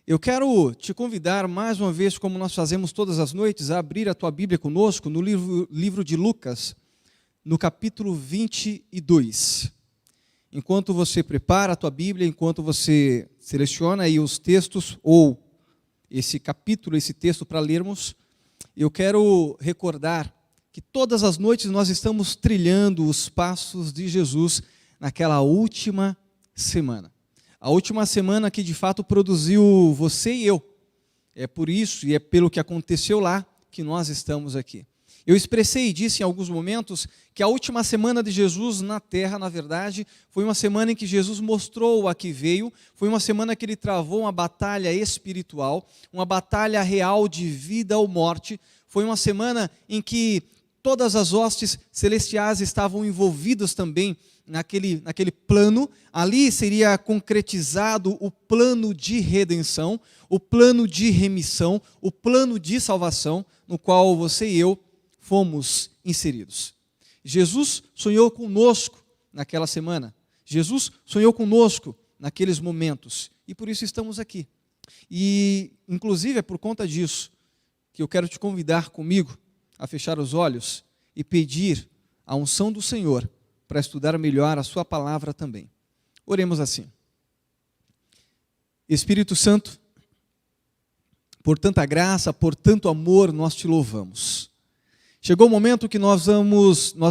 Eu quero te convidar mais uma vez, como nós fazemos todas as noites, a abrir a tua Bíblia conosco no livro de Lucas, no capítulo 22. Enquanto você prepara a tua Bíblia, enquanto você seleciona aí os textos, ou esse capítulo, esse texto para lermos, eu quero recordar que todas as noites nós estamos trilhando os passos de Jesus naquela última semana. A última semana que de fato produziu você e eu. É por isso e é pelo que aconteceu lá que nós estamos aqui. Eu expressei e disse em alguns momentos que a última semana de Jesus na terra, na verdade, foi uma semana em que Jesus mostrou a que veio, foi uma semana que ele travou uma batalha espiritual, uma batalha real de vida ou morte, foi uma semana em que todas as hostes celestiais estavam envolvidas também naquele plano. Ali seria concretizado o plano de redenção, o plano de remissão, o plano de salvação, no qual você e eu fomos inseridos. Jesus sonhou conosco naquela semana. Jesus sonhou conosco naqueles momentos. E por isso estamos aqui. E, inclusive, é por conta disso que eu quero te convidar comigo a fechar os olhos e pedir a unção do Senhor para estudar melhor a sua palavra também. Oremos assim. Espírito Santo, por tanta graça, por tanto amor, nós te louvamos. Chegou o momento que nós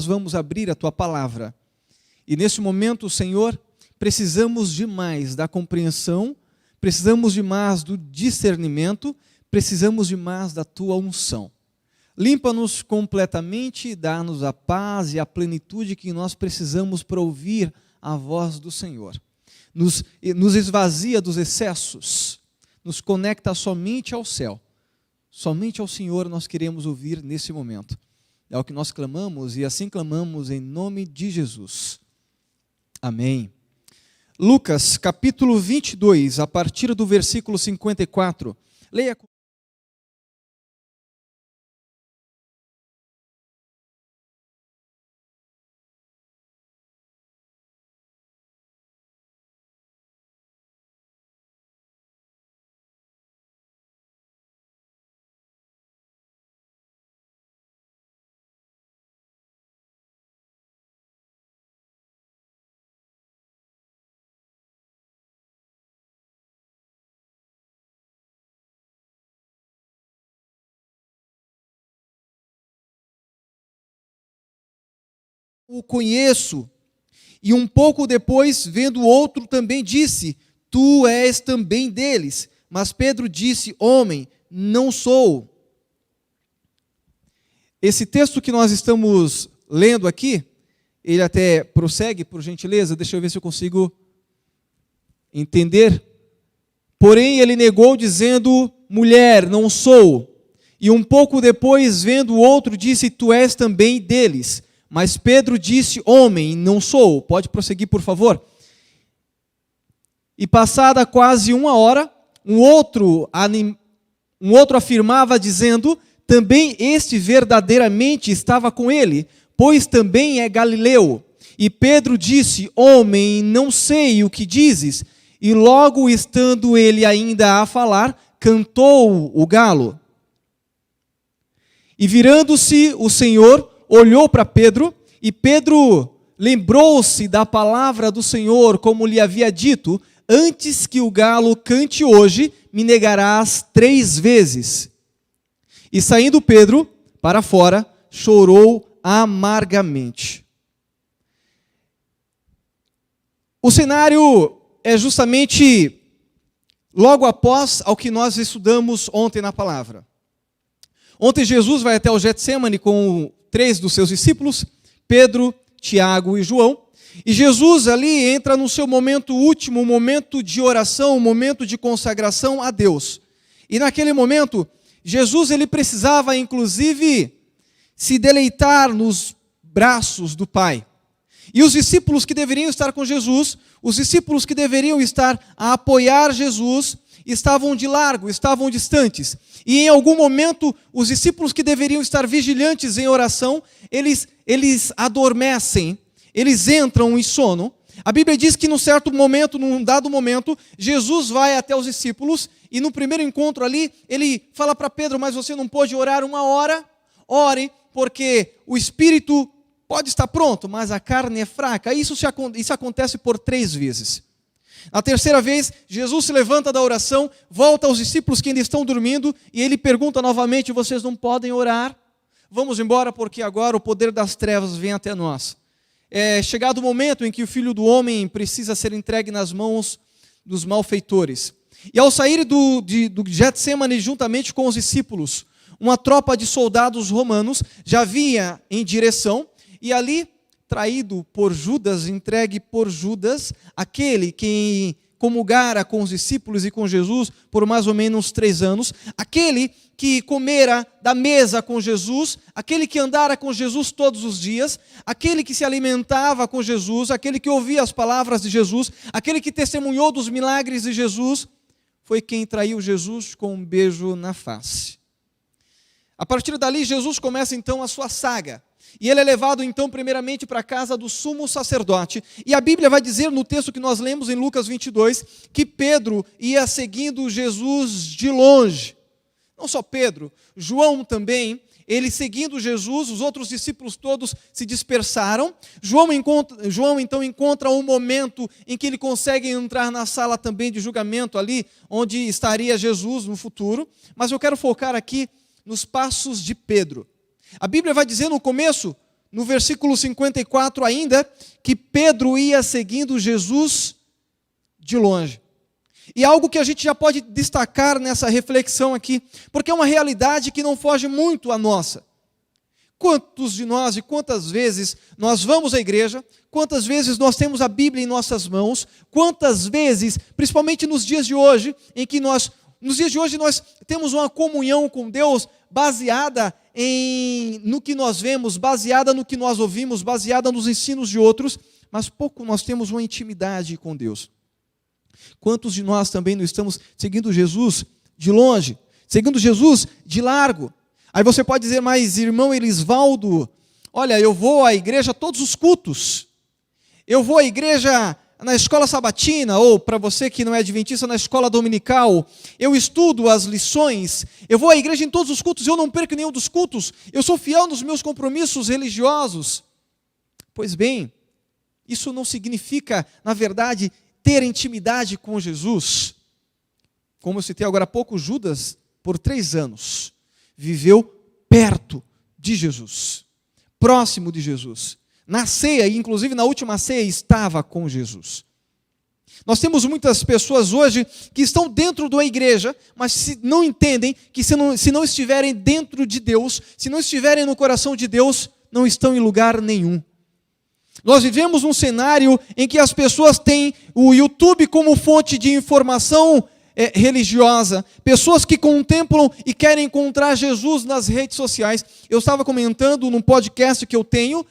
vamos abrir a tua palavra. E nesse momento, Senhor, precisamos demais da compreensão, precisamos demais do discernimento, precisamos demais da tua unção. Limpa-nos completamente e dá-nos a paz e a plenitude que nós precisamos para ouvir a voz do Senhor. Nos esvazia dos excessos, nos conecta somente ao céu. Somente ao Senhor nós queremos ouvir nesse momento. É o que nós clamamos e assim clamamos em nome de Jesus. Amém. Lucas, capítulo 22, a partir do versículo 54. Leia comigo. O conheço, e um pouco depois, vendo outro, também disse, tu és também deles. Mas Pedro disse, homem, não sou. Esse texto que nós estamos lendo aqui, ele até prossegue, por gentileza, deixa eu ver se eu consigo entender. Porém, ele negou, dizendo, mulher, não sou. E um pouco depois, vendo o outro, disse, tu és também deles. Mas Pedro disse, homem, não sou. Pode prosseguir, por favor. E passada quase uma hora, um outro afirmava, dizendo, também este verdadeiramente estava com ele, pois também é Galileu. E Pedro disse, homem, não sei o que dizes. E logo estando ele ainda a falar, cantou o galo. E virando-se o Senhor, olhou para Pedro, e Pedro lembrou-se da palavra do Senhor, como lhe havia dito, antes que o galo cante hoje, me negarás 3 vezes. E saindo Pedro para fora, chorou amargamente. O cenário é justamente logo após ao que nós estudamos ontem na palavra. Ontem Jesus vai até o Getsêmani com 3 dos seus discípulos, Pedro, Tiago e João. E Jesus ali entra no seu momento último, um momento de oração, um momento de consagração a Deus. E naquele momento, Jesus ele precisava inclusive se deleitar nos braços do Pai. E os discípulos que deveriam estar com Jesus, os discípulos que deveriam estar a apoiar Jesus, estavam de largo, estavam distantes. E em algum momento, os discípulos que deveriam estar vigilantes em oração, eles adormecem, eles entram em sono. A Bíblia diz que num certo momento, num dado momento, Jesus vai até os discípulos e no primeiro encontro ali, ele fala para Pedro, mas você não pode orar 1 hora? Ore, porque o espírito pode estar pronto, mas a carne é fraca. Isso acontece por 3 vezes. Na terceira vez, Jesus se levanta da oração, volta aos discípulos que ainda estão dormindo e ele pergunta novamente, vocês não podem orar? Vamos embora porque agora o poder das trevas vem até nós. É chegado o momento em que o Filho do Homem precisa ser entregue nas mãos dos malfeitores. E ao sair do Getsemane juntamente com os discípulos, uma tropa de soldados romanos já vinha em direção, e ali, traído por Judas, entregue por Judas, aquele que comulgara com os discípulos e com Jesus por mais ou menos 3 anos, aquele que comera da mesa com Jesus, aquele que andara com Jesus todos os dias, aquele que se alimentava com Jesus, aquele que ouvia as palavras de Jesus, aquele que testemunhou dos milagres de Jesus, foi quem traiu Jesus com um beijo na face. A partir dali, Jesus começa então a sua saga. E ele é levado então primeiramente para a casa do sumo sacerdote. E a Bíblia vai dizer no texto que nós lemos em Lucas 22, que Pedro ia seguindo Jesus de longe. Não só Pedro, João também, ele seguindo Jesus, os outros discípulos todos se dispersaram. João então encontra um momento em que ele consegue entrar na sala também de julgamento ali, onde estaria Jesus no futuro. Mas eu quero focar aqui nos passos de Pedro. A Bíblia vai dizer no começo, no versículo 54 ainda, que Pedro ia seguindo Jesus de longe. E algo que a gente já pode destacar nessa reflexão aqui, porque é uma realidade que não foge muito à nossa. Quantos de nós e quantas vezes nós vamos à igreja, quantas vezes nós temos a Bíblia em nossas mãos, quantas vezes, principalmente nos dias de hoje, nos dias de hoje nós temos uma comunhão com Deus baseada no que nós vemos, baseada no que nós ouvimos, baseada nos ensinos de outros, mas pouco nós temos uma intimidade com Deus. Quantos de nós também não estamos seguindo Jesus de longe, seguindo Jesus de largo? Aí você pode dizer, mas irmão Elisvaldo, olha, eu vou à igreja todos os cultos, eu vou à igreja na escola sabatina, ou para você que não é adventista, na escola dominical, eu estudo as lições, eu vou à igreja em todos os cultos, eu não perco nenhum dos cultos, eu sou fiel nos meus compromissos religiosos. Pois bem, isso não significa, na verdade, ter intimidade com Jesus. Como eu citei agora há pouco, Judas, por 3 anos, viveu perto de Jesus, próximo de Jesus. Na ceia, inclusive na última ceia, estava com Jesus. Nós temos muitas pessoas hoje que estão dentro da igreja, mas não entendem que se não estiverem dentro de Deus, se não estiverem no coração de Deus, não estão em lugar nenhum. Nós vivemos um cenário em que as pessoas têm o YouTube como fonte de informação religiosa, pessoas que contemplam e querem encontrar Jesus nas redes sociais. Eu estava comentando num podcast que eu tenho,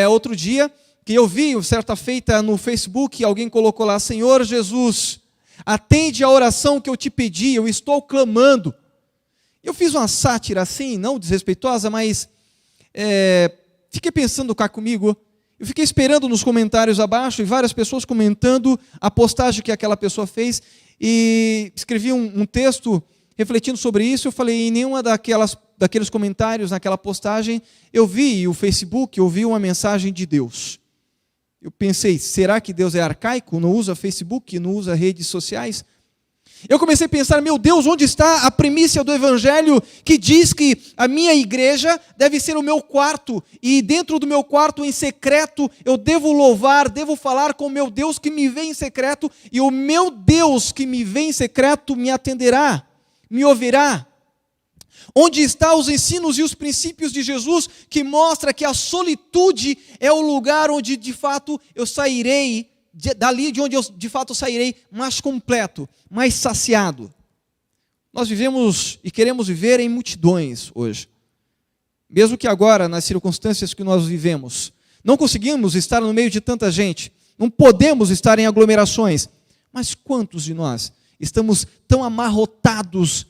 outro dia, que eu vi, certa feita no Facebook, alguém colocou lá, Senhor Jesus, atende a oração que eu te pedi, eu estou clamando. Eu fiz uma sátira assim, não desrespeitosa, mas fiquei pensando cá comigo, eu fiquei esperando nos comentários abaixo, e várias pessoas comentando a postagem que aquela pessoa fez, e escrevi um texto refletindo sobre isso. Eu falei, em nenhuma daqueles comentários naquela postagem, eu vi o Facebook, eu vi uma mensagem de Deus. Eu pensei, será que Deus é arcaico, não usa Facebook, não usa redes sociais? Eu comecei a pensar, meu Deus, onde está a primícia do Evangelho que diz que a minha igreja deve ser o meu quarto, e dentro do meu quarto, em secreto, eu devo louvar, devo falar com o meu Deus que me vê em secreto, e o meu Deus que me vê em secreto me atenderá, me ouvirá. Onde estão os ensinos e os princípios de Jesus que mostra que a solitude é o lugar onde de fato eu sairei, dali de onde eu de fato sairei mais completo, mais saciado. Nós vivemos e queremos viver em multidões hoje. Mesmo que agora, nas circunstâncias que nós vivemos, não conseguimos estar no meio de tanta gente, não podemos estar em aglomerações, mas quantos de nós estamos tão amarrotados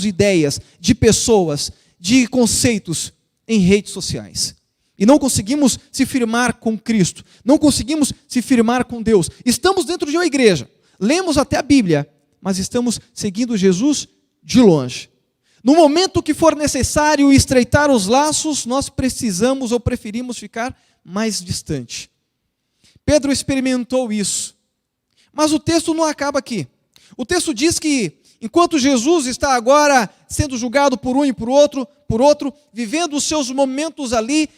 de ideias, de pessoas, de conceitos em redes sociais? E não conseguimos se firmar com Cristo. Não conseguimos se firmar com Deus. Estamos dentro de uma igreja. Lemos até a Bíblia. Mas estamos seguindo Jesus de longe. No momento que for necessário estreitar os laços, nós precisamos ou preferimos ficar mais distante. Pedro experimentou isso. Mas o texto não acaba aqui. O texto diz que, enquanto Jesus está agora sendo julgado por um e por outro, vivendo os seus momentos ali,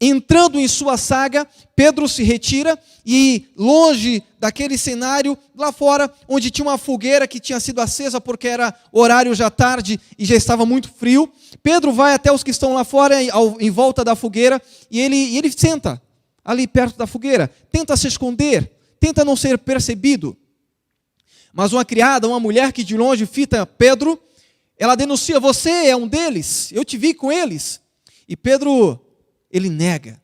entrando em sua saga, Pedro se retira e, longe daquele cenário, lá fora, onde tinha uma fogueira que tinha sido acesa porque era horário já tarde e já estava muito frio, Pedro vai até os que estão lá fora, em volta da fogueira, e ele senta ali perto da fogueira, tenta se esconder, tenta não ser percebido. Mas uma criada, uma mulher que de longe fita Pedro, ela denuncia: você é um deles, eu te vi com eles. E Pedro, ele nega,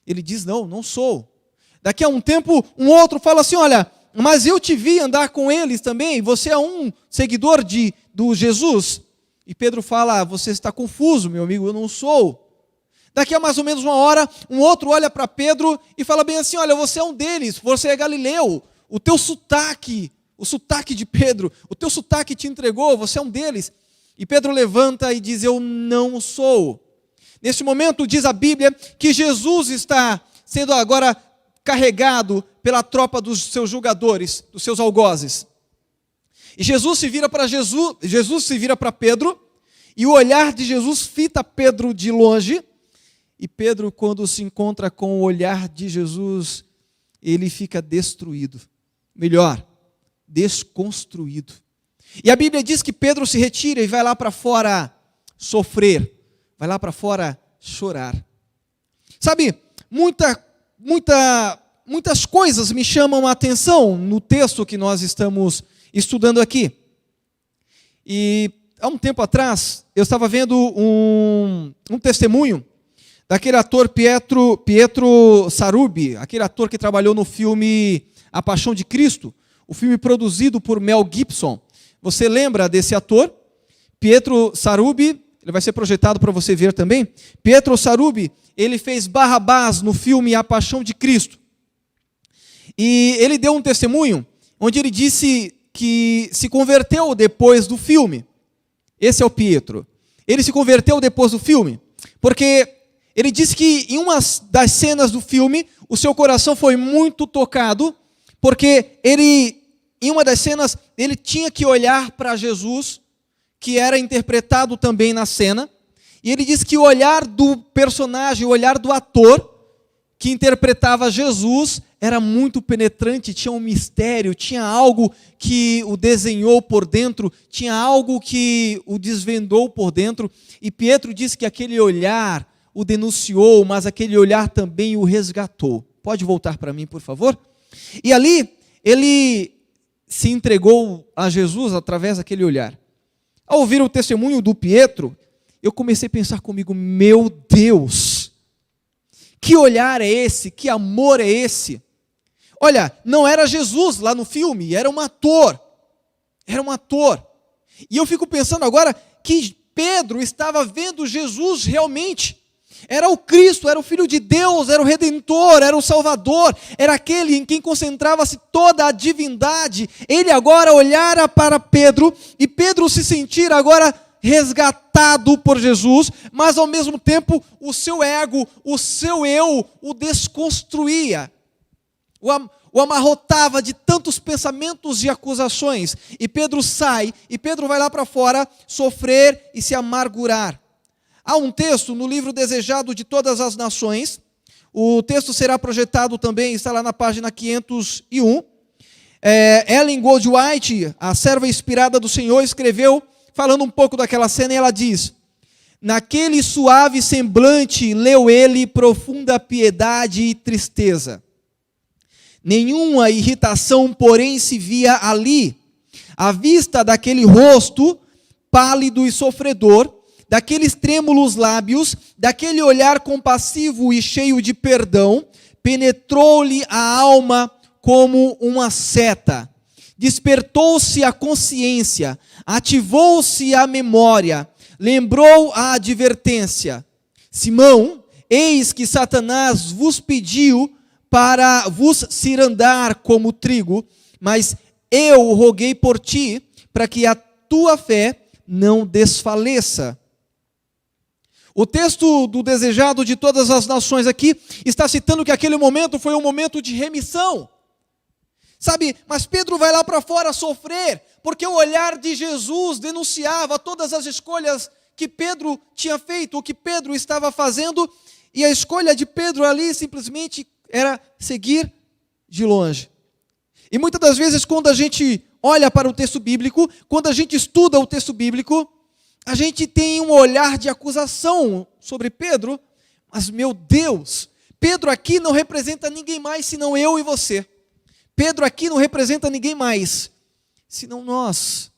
ele diz: não sou. Daqui a um tempo, um outro fala assim: olha, mas eu te vi andar com eles também, você é um seguidor do Jesus. E Pedro fala: você está confuso, meu amigo, eu não sou. Daqui a mais ou menos uma hora, um outro olha para Pedro e fala bem assim: olha, você é um deles, você é galileu, o teu sotaque, o sotaque de Pedro, o teu sotaque te entregou, você é um deles. E Pedro levanta e diz: eu não sou. Nesse momento, diz a Bíblia que Jesus está sendo agora carregado pela tropa dos seus julgadores, dos seus algozes. E Jesus se vira para Pedro, e o olhar de Jesus fita Pedro de longe. E Pedro, quando se encontra com o olhar de Jesus, ele fica destruído. Melhor, desconstruído. E a Bíblia diz que Pedro se retira e vai lá para fora sofrer. Vai lá para fora chorar. Sabe, muitas coisas me chamam a atenção no texto que nós estamos estudando aqui. E há um tempo atrás, eu estava vendo um testemunho daquele ator Pietro Sarubi, aquele ator que trabalhou no filme A Paixão de Cristo, o filme produzido por Mel Gibson. Você lembra desse ator? Pietro Sarubi, ele vai ser projetado para você ver também. Pietro Sarubi, ele fez Barrabás no filme A Paixão de Cristo. E ele deu um testemunho onde ele disse que se converteu depois do filme. Esse é o Pietro. Ele se converteu depois do filme, porque ele disse que em uma das cenas do filme, o seu coração foi muito tocado, porque em uma das cenas, ele tinha que olhar para Jesus, que era interpretado também na cena, e ele disse que o olhar do personagem, o olhar do ator, que interpretava Jesus, era muito penetrante, tinha um mistério, tinha algo que o desenhou por dentro, tinha algo que o desvendou por dentro, e Pietro disse que aquele olhar o denunciou, mas aquele olhar também o resgatou. Pode voltar para mim, por favor? E ali, ele se entregou a Jesus através daquele olhar. Ao ouvir o testemunho do Pietro, eu comecei a pensar comigo: meu Deus, que olhar é esse? Que amor é esse? Olha, não era Jesus lá no filme, era um ator. Era um ator. E eu fico pensando agora que Pedro estava vendo Jesus realmente. Era o Cristo, era o Filho de Deus, era o Redentor, era o Salvador, era aquele em quem concentrava-se toda a divindade. Ele agora olhara para Pedro, e Pedro se sentir agora resgatado por Jesus, mas ao mesmo tempo o seu ego, o seu eu, o desconstruía, o amarrotava de tantos pensamentos e acusações. E Pedro sai, e Pedro vai lá para fora sofrer e se amargurar. Há um texto no livro Desejado de Todas as Nações, o texto será projetado também, está lá na página 501. Ellen Goldwhite, a serva inspirada do Senhor, escreveu, falando um pouco daquela cena, e ela diz: naquele suave semblante leu ele profunda piedade e tristeza. Nenhuma irritação, porém, se via ali. À vista daquele rosto pálido e sofredor, daqueles trêmulos lábios, daquele olhar compassivo e cheio de perdão, penetrou-lhe a alma como uma seta. Despertou-se a consciência, ativou-se a memória, lembrou a advertência. Simão, eis que Satanás vos pediu para vos cirandar como trigo, mas eu roguei por ti, para que a tua fé não desfaleça. O texto do desejado de todas as nações aqui está citando que aquele momento foi um momento de remissão. Sabe, mas Pedro vai lá para fora sofrer, porque o olhar de Jesus denunciava todas as escolhas que Pedro tinha feito, o que Pedro estava fazendo, e a escolha de Pedro ali simplesmente era seguir de longe. E muitas das vezes, quando a gente olha para o texto bíblico, quando a gente estuda o texto bíblico, a gente tem um olhar de acusação sobre Pedro, mas meu Deus, Pedro aqui não representa ninguém mais senão eu e você. Pedro aqui não representa ninguém mais senão nós,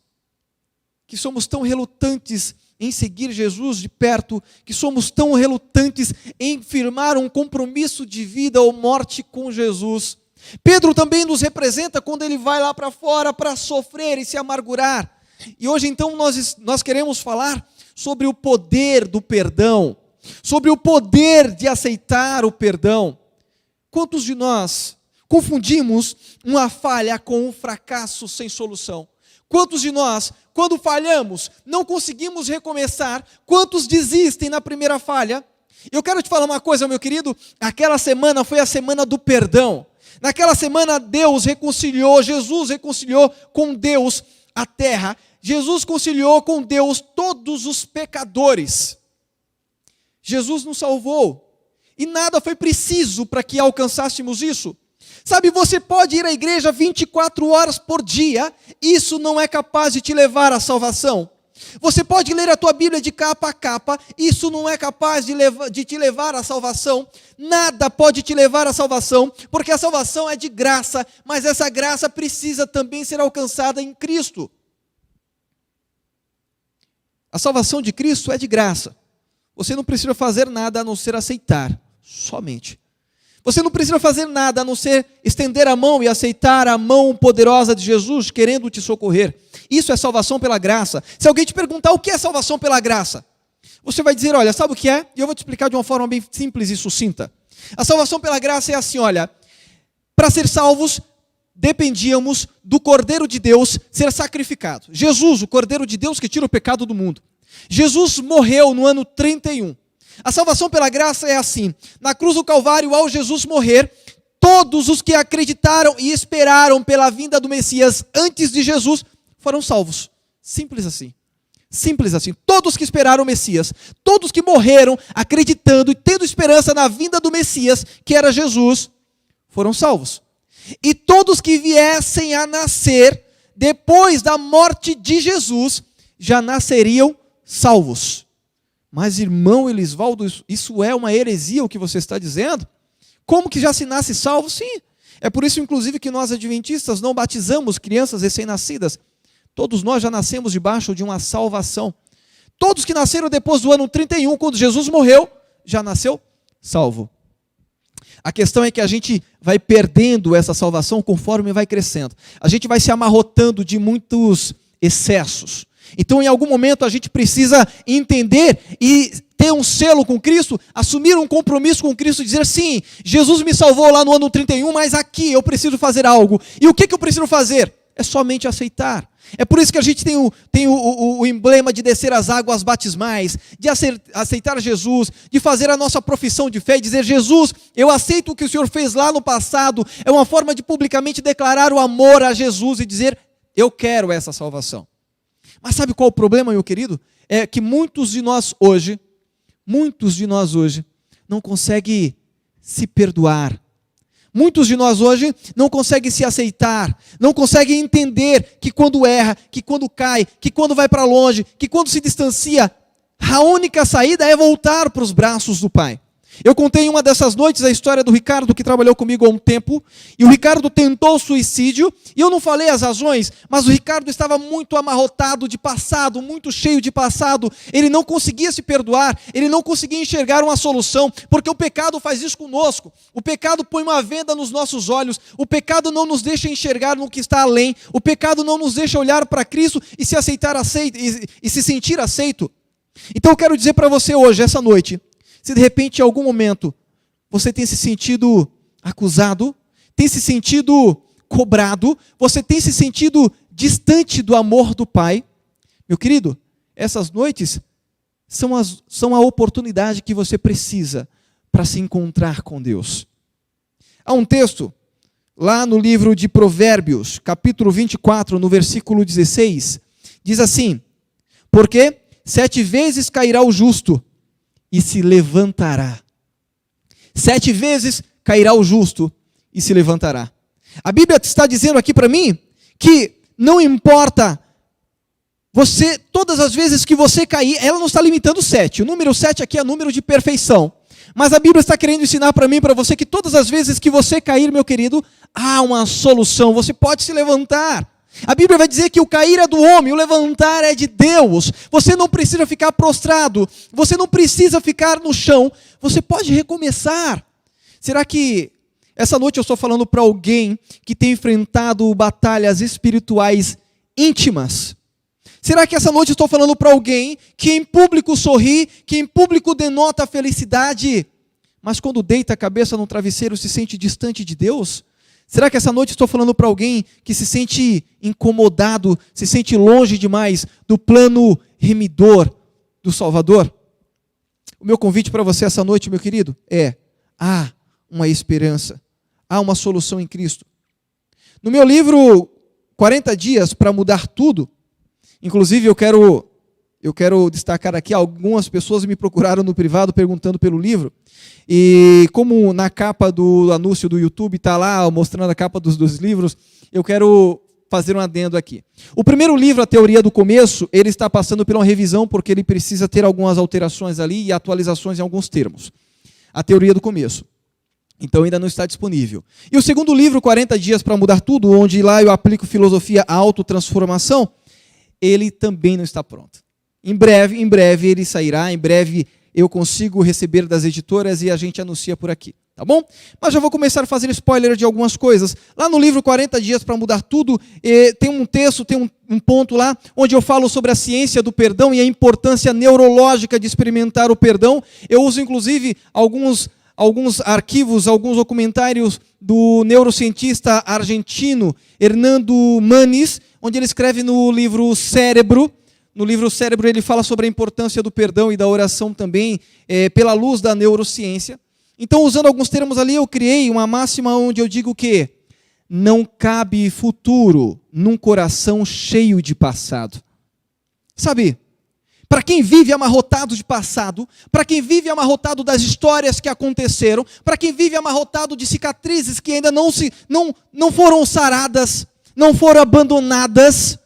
que somos tão relutantes em seguir Jesus de perto, que somos tão relutantes em firmar um compromisso de vida ou morte com Jesus. Pedro também nos representa quando ele vai lá para fora para sofrer e se amargurar. E hoje então nós queremos falar sobre o poder do perdão, sobre o poder de aceitar o perdão. Quantos de nós confundimos uma falha com um fracasso sem solução? Quantos de nós, quando falhamos, não conseguimos recomeçar? Quantos desistem na primeira falha? Eu quero te falar uma coisa, meu querido, aquela semana foi a semana do perdão. Naquela semana Jesus reconciliou com Deus a terra. Jesus conciliou com Deus todos os pecadores. Jesus nos salvou. E nada foi preciso para que alcançássemos isso. Sabe, você pode ir à igreja 24 horas por dia, isso não é capaz de te levar à salvação. Você pode ler a tua Bíblia de capa a capa, isso não é capaz de te levar à salvação. Nada pode te levar à salvação, porque a salvação é de graça, mas essa graça precisa também ser alcançada em Cristo. A salvação de Cristo é de graça. Você não precisa fazer nada a não ser aceitar, somente. Você não precisa fazer nada a não ser estender a mão e aceitar a mão poderosa de Jesus, querendo te socorrer. Isso é salvação pela graça. Se alguém te perguntar o que é salvação pela graça, você vai dizer, olha, sabe o que é? E eu vou te explicar de uma forma bem simples e sucinta. A salvação pela graça é assim, olha, para ser salvos, dependíamos do Cordeiro de Deus ser sacrificado. Jesus, o Cordeiro de Deus que tira o pecado do mundo. Jesus morreu no ano 31. A salvação pela graça é assim, na cruz do Calvário, ao Jesus morrer, todos os que acreditaram e esperaram pela vinda do Messias antes de Jesus, foram salvos. Simples assim. Simples assim. Todos que esperaram o Messias, todos que morreram acreditando e tendo esperança na vinda do Messias, que era Jesus, foram salvos. E todos que viessem a nascer depois da morte de Jesus, já nasceriam salvos. Mas, irmão Elisvaldo, isso é uma heresia o que você está dizendo? Como que já se nasce salvo? Sim. É por isso, inclusive, que nós adventistas não batizamos crianças recém-nascidas. Todos nós já nascemos debaixo de uma salvação. Todos que nasceram depois do ano 31, quando Jesus morreu, já nasceu salvo. A questão é que a gente vai perdendo essa salvação conforme vai crescendo. A gente vai se amarrotando de muitos excessos. Então, em algum momento, a gente precisa entender e ter um selo com Cristo, assumir um compromisso com Cristo, dizer, sim, Jesus me salvou lá no ano 31, mas aqui eu preciso fazer algo. E o que eu preciso fazer? É somente aceitar. É por isso que a gente tem o emblema de descer as águas batismais, de aceitar Jesus, de fazer a nossa profissão de fé e dizer, Jesus, eu aceito o que o Senhor fez lá no passado. É uma forma de publicamente declarar o amor a Jesus e dizer, eu quero essa salvação. Mas sabe qual o problema, meu querido? É que muitos de nós hoje não conseguem se perdoar. Muitos de nós hoje não conseguem se aceitar, não conseguem entender que quando erra, que quando cai, que quando vai para longe, que quando se distancia, a única saída é voltar para os braços do Pai. Eu contei em uma dessas noites a história do Ricardo, que trabalhou comigo há um tempo, e o Ricardo tentou suicídio, e eu não falei as razões, mas o Ricardo estava muito amarrotado de passado, muito cheio de passado, ele não conseguia se perdoar, ele não conseguia enxergar uma solução, porque o pecado faz isso conosco, o pecado põe uma venda nos nossos olhos, o pecado não nos deixa enxergar no que está além, o pecado não nos deixa olhar para Cristo e se aceitar aceito, e se sentir aceito. Então eu quero dizer para você hoje, essa noite, Se de repente, em algum momento, você tem se sentido acusado, tem se sentido cobrado, você tem se sentido distante do amor do Pai, meu querido, essas noites são a oportunidade que você precisa para se encontrar com Deus. Há um texto lá no livro de Provérbios, capítulo 24, no versículo 16, diz assim: porque 7 vezes cairá o justo e se levantará. 7 vezes cairá o justo e se levantará. A Bíblia está dizendo aqui para mim que não importa você, todas as vezes que você cair, ela não está limitando 7. O número 7 aqui é número de perfeição. Mas a Bíblia está querendo ensinar para mim e para você que todas as vezes que você cair, meu querido, há uma solução. Você pode se levantar. A Bíblia vai dizer que o cair é do homem, o levantar é de Deus. Você não precisa ficar prostrado, você não precisa ficar no chão, você pode recomeçar. Será que essa noite eu estou falando para alguém que tem enfrentado batalhas espirituais íntimas? Será que essa noite eu estou falando para alguém que em público sorri, que em público denota felicidade, mas quando deita a cabeça no travesseiro se sente distante de Deus? Será que essa noite estou falando para alguém que se sente incomodado, se sente longe demais do plano remidor do Salvador? O meu convite para você essa noite, meu querido, há uma esperança, há uma solução em Cristo. No meu livro 40 Dias para Mudar Tudo, inclusive eu quero destacar aqui, algumas pessoas me procuraram no privado perguntando pelo livro, e como na capa do anúncio do YouTube está lá, mostrando a capa dos livros, eu quero fazer um adendo aqui. O primeiro livro, A Teoria do Começo, ele está passando por uma revisão, porque ele precisa ter algumas alterações ali e atualizações em alguns termos. A Teoria do Começo. Então ainda não está disponível. E o segundo livro, 40 Dias para Mudar Tudo, onde lá eu aplico filosofia autotransformação, ele também não está pronto. Em breve ele sairá, em breve eu consigo receber das editoras e a gente anuncia por aqui, tá bom? Mas já vou começar a fazer spoiler de algumas coisas. Lá no livro 40 Dias para Mudar Tudo, tem um texto, tem um ponto lá, onde eu falo sobre a ciência do perdão e a importância neurológica de experimentar o perdão. Eu uso inclusive alguns arquivos, alguns documentários do neurocientista argentino Hernando Manis, onde ele escreve no livro Cérebro. No livro Cérebro ele fala sobre a importância do perdão e da oração também, pela luz da neurociência. Então, usando alguns termos ali, eu criei uma máxima onde eu digo que não cabe futuro num coração cheio de passado. Sabe, para quem vive amarrotado de passado, para quem vive amarrotado das histórias que aconteceram, para quem vive amarrotado de cicatrizes que ainda não foram saradas, não foram abandonadas,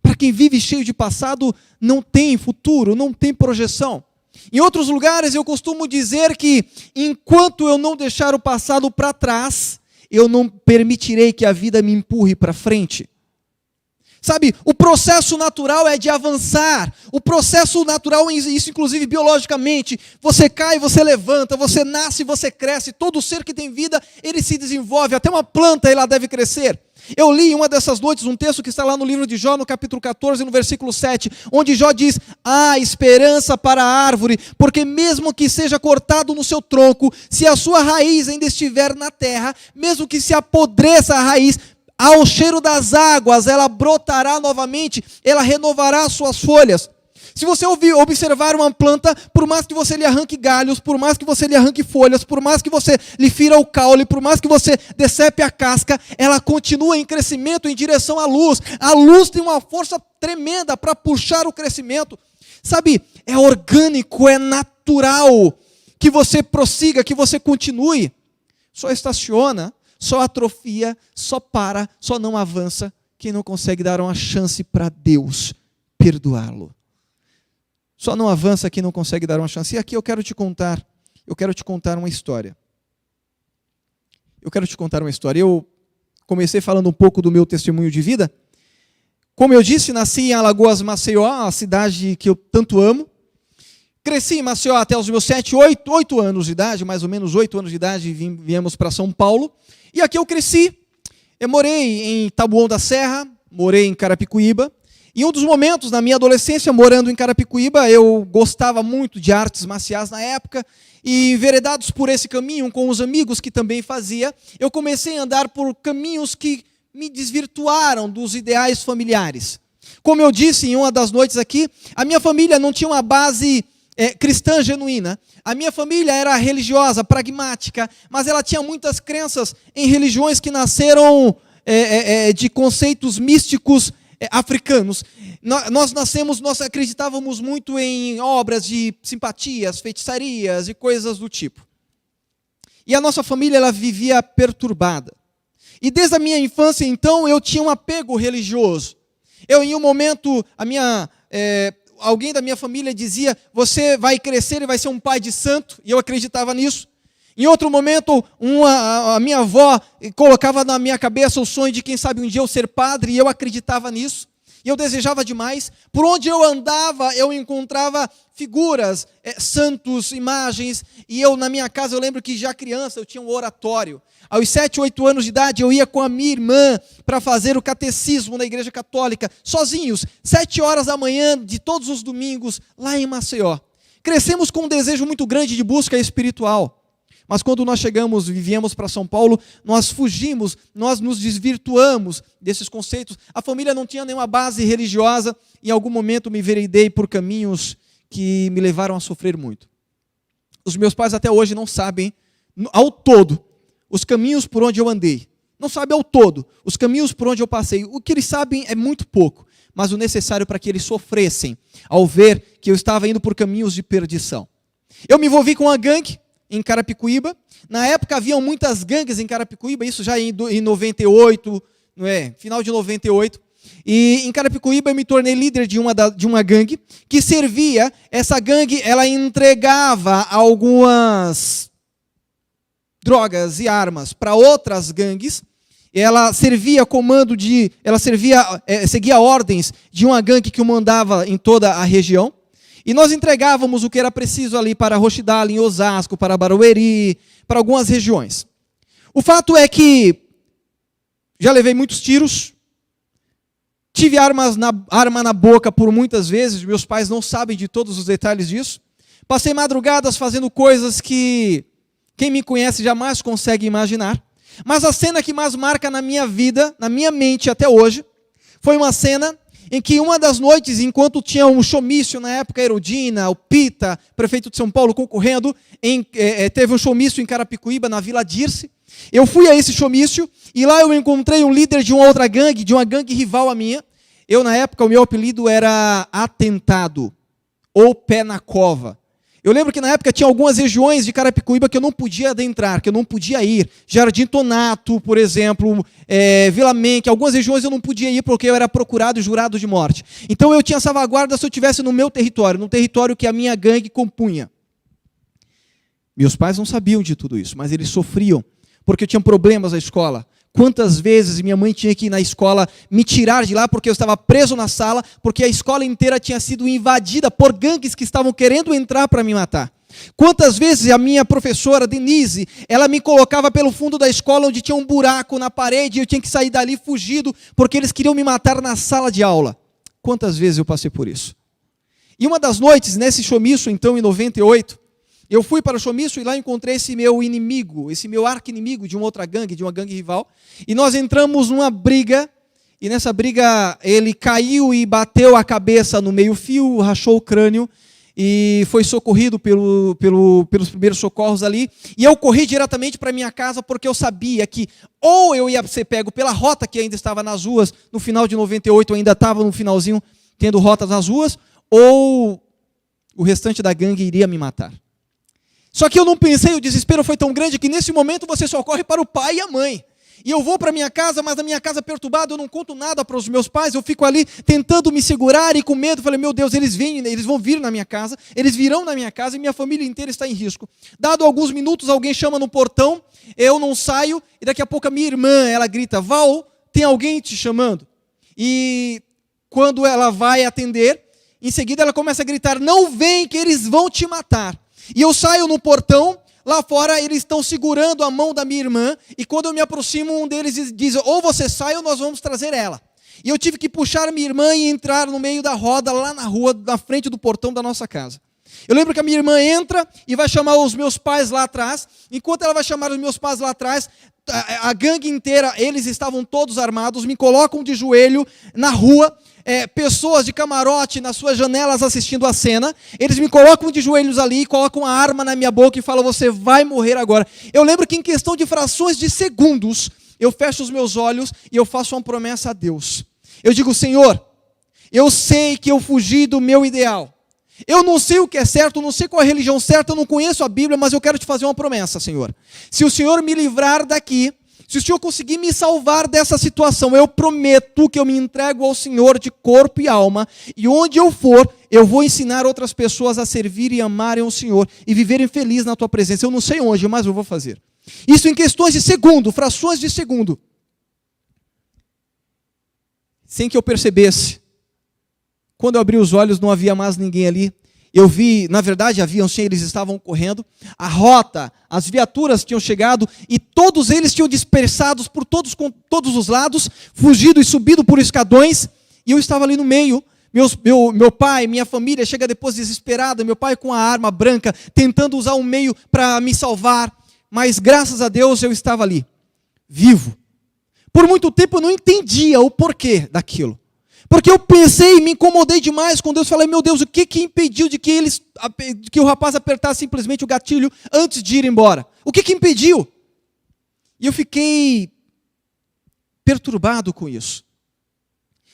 para quem vive cheio de passado, não tem futuro, não tem projeção. Em outros lugares eu costumo dizer que enquanto eu não deixar o passado para trás, eu não permitirei que a vida me empurre para frente. Sabe, o processo natural é de avançar. O processo natural, isso inclusive biologicamente, você cai, você levanta, você nasce, você cresce. Todo ser que tem vida, ele se desenvolve. Até uma planta ela deve crescer. Eu li em uma dessas noites um texto que está lá no livro de Jó, no capítulo 14, no versículo 7, onde Jó diz: há esperança para a árvore, porque mesmo que seja cortado no seu tronco, se a sua raiz ainda estiver na terra, mesmo que se apodreça a raiz, ao cheiro das águas, ela brotará novamente, ela renovará suas folhas. Se você observar uma planta, por mais que você lhe arranque galhos, por mais que você lhe arranque folhas, por mais que você lhe fira o caule, por mais que você decepe a casca, ela continua em crescimento em direção à luz. A luz tem uma força tremenda para puxar o crescimento. Sabe, é orgânico, é natural que você prossiga, que você continue. Só estaciona, só atrofia, só para, só não avança quem não consegue dar uma chance para Deus perdoá-lo. Só não avança quem não consegue dar uma chance. E aqui eu quero te contar uma história. Eu comecei falando um pouco do meu testemunho de vida. Como eu disse, nasci em Alagoas, Maceió, a cidade que eu tanto amo. Cresci em Maceió até os meus 8 anos de idade, mais ou menos 8 anos de idade, viemos para São Paulo. E aqui eu cresci. Eu morei em Taboão da Serra, morei em Carapicuíba. Em um dos momentos, na minha adolescência, morando em Carapicuíba, eu gostava muito de artes marciais na época, e enveredados por esse caminho, com os amigos que também fazia, eu comecei a andar por caminhos que me desvirtuaram dos ideais familiares. Como eu disse em uma das noites aqui, a minha família não tinha uma base cristã genuína. A minha família era religiosa, pragmática, mas ela tinha muitas crenças em religiões que nasceram de conceitos místicos africanos. Nós acreditávamos muito em obras de simpatias, feitiçarias e coisas do tipo. E a nossa família, ela vivia perturbada. E desde a minha infância, então, eu tinha um apego religioso. Em um momento, alguém da minha família dizia: você vai crescer e vai ser um pai de santo, e eu acreditava nisso. Em outro momento, a minha avó colocava na minha cabeça o sonho de, quem sabe, um dia eu ser padre, e eu acreditava nisso. E eu desejava demais. Por onde eu andava, eu encontrava figuras, santos, imagens. E na minha casa, eu lembro que já criança, eu tinha um oratório. Aos 7, 8 anos de idade, eu ia com a minha irmã para fazer o catecismo na igreja católica, sozinhos, 7 horas da manhã de todos os domingos, lá em Maceió. Crescemos com um desejo muito grande de busca espiritual. Mas quando nós viemos para São Paulo, nós fugimos, nós nos desvirtuamos desses conceitos. A família não tinha nenhuma base religiosa. Em algum momento me enveredei por caminhos que me levaram a sofrer muito. Os meus pais até hoje não sabem, ao todo, os caminhos por onde eu andei. Não sabem ao todo os caminhos por onde eu passei. O que eles sabem é muito pouco, mas o necessário para que eles sofressem ao ver que eu estava indo por caminhos de perdição. Eu me envolvi com uma gangue em Carapicuíba. Na época haviam muitas gangues em Carapicuíba, isso já em 98, final de 98. E em Carapicuíba eu me tornei líder de uma gangue que servia, essa gangue, ela entregava algumas drogas e armas para outras gangues. Ela seguia ordens de uma gangue que mandava em toda a região. E nós entregávamos o que era preciso ali para Roxidale, em Osasco, para Barueri, para algumas regiões. O fato é que já levei muitos tiros, tive arma na boca por muitas vezes, meus pais não sabem de todos os detalhes disso. Passei madrugadas fazendo coisas que quem me conhece jamais consegue imaginar. Mas a cena que mais marca na minha vida, na minha mente até hoje, foi uma cena em que uma das noites, enquanto tinha um showmício, na época Erudina, o Pita, prefeito de São Paulo, concorrendo, teve um showmício em Carapicuíba, na Vila Dirce. Eu fui a esse showmício e lá eu encontrei um líder de uma outra gangue, de uma gangue rival à minha. Na época, o meu apelido era Atentado, ou Pé na Cova. Eu lembro que na época tinha algumas regiões de Carapicuíba que eu não podia adentrar, que eu não podia ir. Jardim Tonato, por exemplo, Vila Menque, algumas regiões eu não podia ir porque eu era procurado e jurado de morte. Então eu tinha salvaguarda se eu estivesse no meu território, no território que a minha gangue compunha. Meus pais não sabiam de tudo isso, mas eles sofriam, porque eu tinha problemas na escola. Quantas vezes minha mãe tinha que ir na escola me tirar de lá porque eu estava preso na sala, porque a escola inteira tinha sido invadida por gangues que estavam querendo entrar para me matar. Quantas vezes a minha professora, Denise, ela me colocava pelo fundo da escola onde tinha um buraco na parede e eu tinha que sair dali fugido porque eles queriam me matar na sala de aula. Quantas vezes eu passei por isso? E uma das noites, nesse showmício, então, em 98, eu fui para o showmício e lá encontrei esse meu inimigo, esse meu arqui-inimigo de uma outra gangue, de uma gangue rival. E nós entramos numa briga, e nessa briga ele caiu e bateu a cabeça no meio-fio, rachou o crânio, e foi socorrido pelos primeiros socorros ali. E eu corri diretamente para minha casa porque eu sabia que ou eu ia ser pego pela rota que ainda estava nas ruas, no final de 98 eu ainda estava no finalzinho tendo rotas nas ruas, ou o restante da gangue iria me matar. Só que eu não pensei, o desespero foi tão grande que nesse momento você só corre para o pai e a mãe. E eu vou para minha casa, mas na minha casa perturbada, eu não conto nada para os meus pais, eu fico ali tentando me segurar e com medo, falei, meu Deus, eles vão vir na minha casa, eles virão na minha casa e minha família inteira está em risco. Dado alguns minutos, alguém chama no portão, eu não saio, e daqui a pouco a minha irmã, ela grita, Val, tem alguém te chamando? E quando ela vai atender, em seguida ela começa a gritar, não vem que eles vão te matar. E eu saio no portão, lá fora eles estão segurando a mão da minha irmã, e quando eu me aproximo, um deles diz, ou você sai ou nós vamos trazer ela. E eu tive que puxar a minha irmã e entrar no meio da roda, lá na rua, na frente do portão da nossa casa. Eu lembro que a minha irmã entra e vai chamar os meus pais lá atrás. Enquanto ela vai chamar os meus pais lá atrás, a gangue inteira, eles estavam todos armados, me colocam de joelho na rua, pessoas de camarote nas suas janelas assistindo a cena, eles me colocam de joelhos ali, colocam a arma na minha boca e falam, você vai morrer agora. Eu lembro que em questão de frações de segundos, eu fecho os meus olhos e eu faço uma promessa a Deus. Eu digo, Senhor, eu sei que eu fugi do meu ideal. Eu não sei o que é certo, não sei qual é a religião certa, eu não conheço a Bíblia, mas eu quero te fazer uma promessa, Senhor. Se o Senhor me livrar daqui, se o Senhor conseguir me salvar dessa situação, eu prometo que eu me entrego ao Senhor de corpo e alma, e onde eu for, eu vou ensinar outras pessoas a servir e amarem o Senhor, e viverem felizes na tua presença. Eu não sei onde, mas eu vou fazer. Isso em questões de segundo, frações de segundo. Sem que eu percebesse. Quando eu abri os olhos, não havia mais ninguém ali. Eu vi, na verdade, haviam sim, eles estavam correndo. A rota, as viaturas tinham chegado e todos eles tinham dispersados por todos os lados, fugido e subido por escadões. E eu estava ali no meio. Meu pai, minha família chega depois desesperada. Meu pai com a arma branca, tentando usar um meio para me salvar. Mas graças a Deus eu estava ali, vivo. Por muito tempo eu não entendia o porquê daquilo. Porque eu pensei, me incomodei demais com Deus, falei, meu Deus, o que impediu de que o rapaz apertasse simplesmente o gatilho antes de ir embora? O que impediu? E eu fiquei perturbado com isso.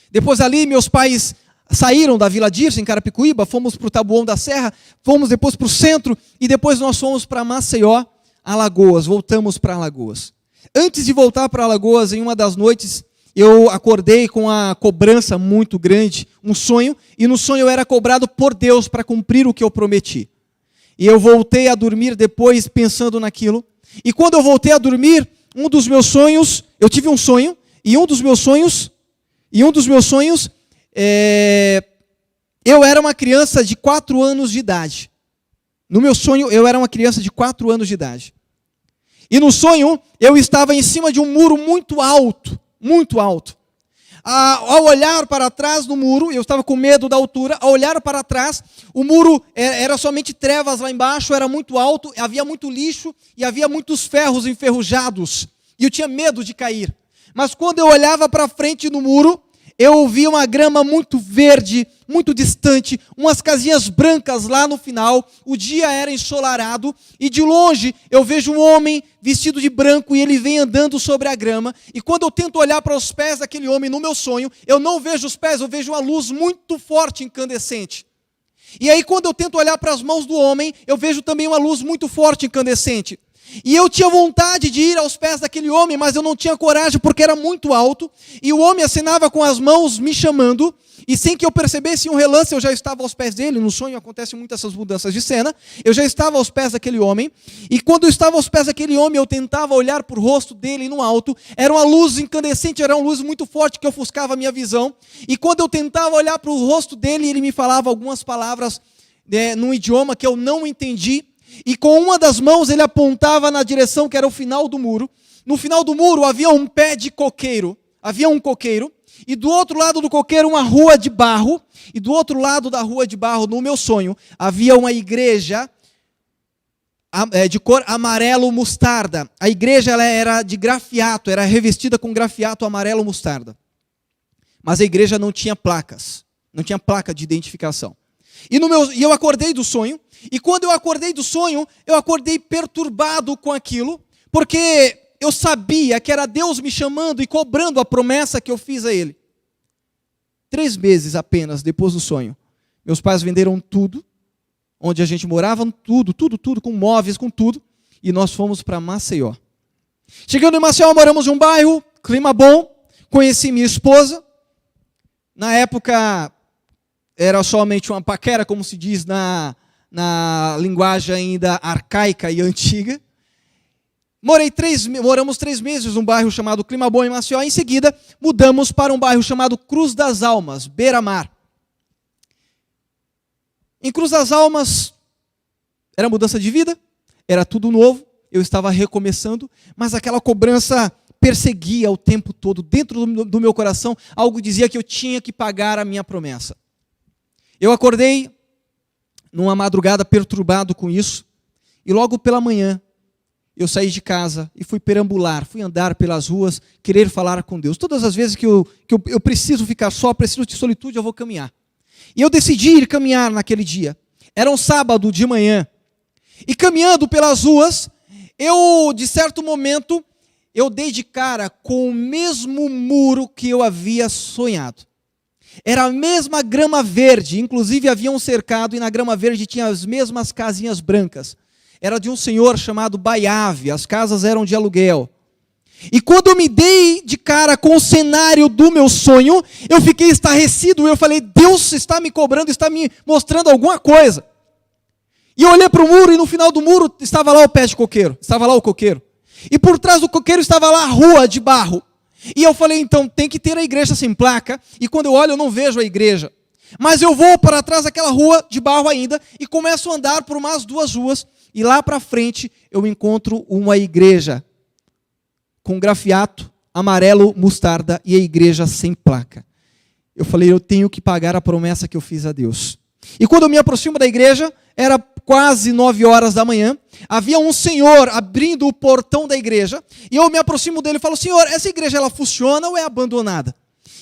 Depois ali, meus pais saíram da Vila Dirce, em Carapicuíba, fomos para o Taboão da Serra, fomos depois para o centro, e depois nós fomos para Maceió, Alagoas, voltamos para Alagoas. Antes de voltar para Alagoas, em uma das noites, eu acordei com a cobrança muito grande, um sonho, e no sonho eu era cobrado por Deus para cumprir o que eu prometi. E eu voltei a dormir depois pensando naquilo, e quando eu voltei a dormir, eu tive um sonho, e um dos meus sonhos, eu era uma criança de 4 anos de idade. No meu sonho, eu era uma criança de 4 anos de idade. E no sonho, eu estava em cima de um muro muito alto. Muito alto. Ao olhar para trás do muro, eu estava com medo da altura, ao olhar para trás, o muro era somente trevas lá embaixo, era muito alto, havia muito lixo e havia muitos ferros enferrujados. E eu tinha medo de cair. Mas quando eu olhava para frente no muro, eu ouvia uma grama muito verde, muito distante, umas casinhas brancas lá no final, o dia era ensolarado, e de longe eu vejo um homem vestido de branco e ele vem andando sobre a grama, e quando eu tento olhar para os pés daquele homem no meu sonho, eu não vejo os pés, eu vejo uma luz muito forte, incandescente. E aí quando eu tento olhar para as mãos do homem, eu vejo também uma luz muito forte, incandescente. E eu tinha vontade de ir aos pés daquele homem, mas eu não tinha coragem porque era muito alto. E o homem acenava com as mãos me chamando. E sem que eu percebesse um relance, eu já estava aos pés dele. No sonho acontecem muitas essas mudanças de cena. Eu já estava aos pés daquele homem. E quando eu estava aos pés daquele homem, eu tentava olhar para o rosto dele no alto. Era uma luz incandescente, era uma luz muito forte que ofuscava a minha visão. E quando eu tentava olhar para o rosto dele, ele me falava algumas palavras num idioma que eu não entendi. E com uma das mãos ele apontava na direção que era o final do muro. No final do muro havia um pé de coqueiro. Havia um coqueiro. E do outro lado do coqueiro uma rua de barro. E do outro lado da rua de barro, no meu sonho, havia uma igreja de cor amarelo mostarda. A igreja ela era de grafiato, era revestida com grafiato amarelo mostarda. Mas a igreja não tinha placas. Não tinha placa de identificação. E eu acordei do sonho. E quando eu acordei do sonho, eu acordei perturbado com aquilo, porque eu sabia que era Deus me chamando e cobrando a promessa que eu fiz a Ele. 3 meses apenas depois do sonho, meus pais venderam tudo, onde a gente morava, tudo, com móveis, com tudo, e nós fomos para Maceió. Chegando em Maceió, moramos em um bairro, clima bom, conheci minha esposa. Na época, era somente uma paquera, como se diz na linguagem ainda arcaica e antiga. Moramos 3 meses num bairro chamado Clima Bom, em Maceió. Em seguida, mudamos para um bairro chamado Cruz das Almas, beira-mar. Em Cruz das Almas, era mudança de vida, era tudo novo, eu estava recomeçando, mas aquela cobrança perseguia o tempo todo. Dentro do meu coração, algo dizia que eu tinha que pagar a minha promessa. Eu acordei numa madrugada perturbado com isso, e logo pela manhã, eu saí de casa e fui perambular, fui andar pelas ruas, querer falar com Deus. Todas as vezes que eu preciso ficar só, preciso de solitude, eu vou caminhar. E eu decidi ir caminhar naquele dia. Era um sábado de manhã. E caminhando pelas ruas, de certo momento, eu dei de cara com o mesmo muro que eu havia sonhado. Era a mesma grama verde, inclusive havia um cercado e na grama verde tinha as mesmas casinhas brancas. Era de um senhor chamado Baiave, as casas eram de aluguel. E quando eu me dei de cara com o cenário do meu sonho, eu fiquei estarrecido, eu falei, Deus está me cobrando, está me mostrando alguma coisa. E eu olhei para o muro e no final do muro estava lá o pé de coqueiro, estava lá o coqueiro. E por trás do coqueiro estava lá a rua de barro. E eu falei, então, tem que ter a igreja sem placa, e quando eu olho eu não vejo a igreja. Mas eu vou para trás daquela rua de barro ainda, e começo a andar por umas 2 ruas, e lá para frente eu encontro uma igreja, com grafiato, amarelo, mostarda, e a igreja sem placa. Eu falei, eu tenho que pagar a promessa que eu fiz a Deus. E quando eu me aproximo da igreja, era quase 9 horas da manhã, havia um senhor abrindo o portão da igreja, e eu me aproximo dele e falo, senhor, essa igreja ela funciona ou é abandonada?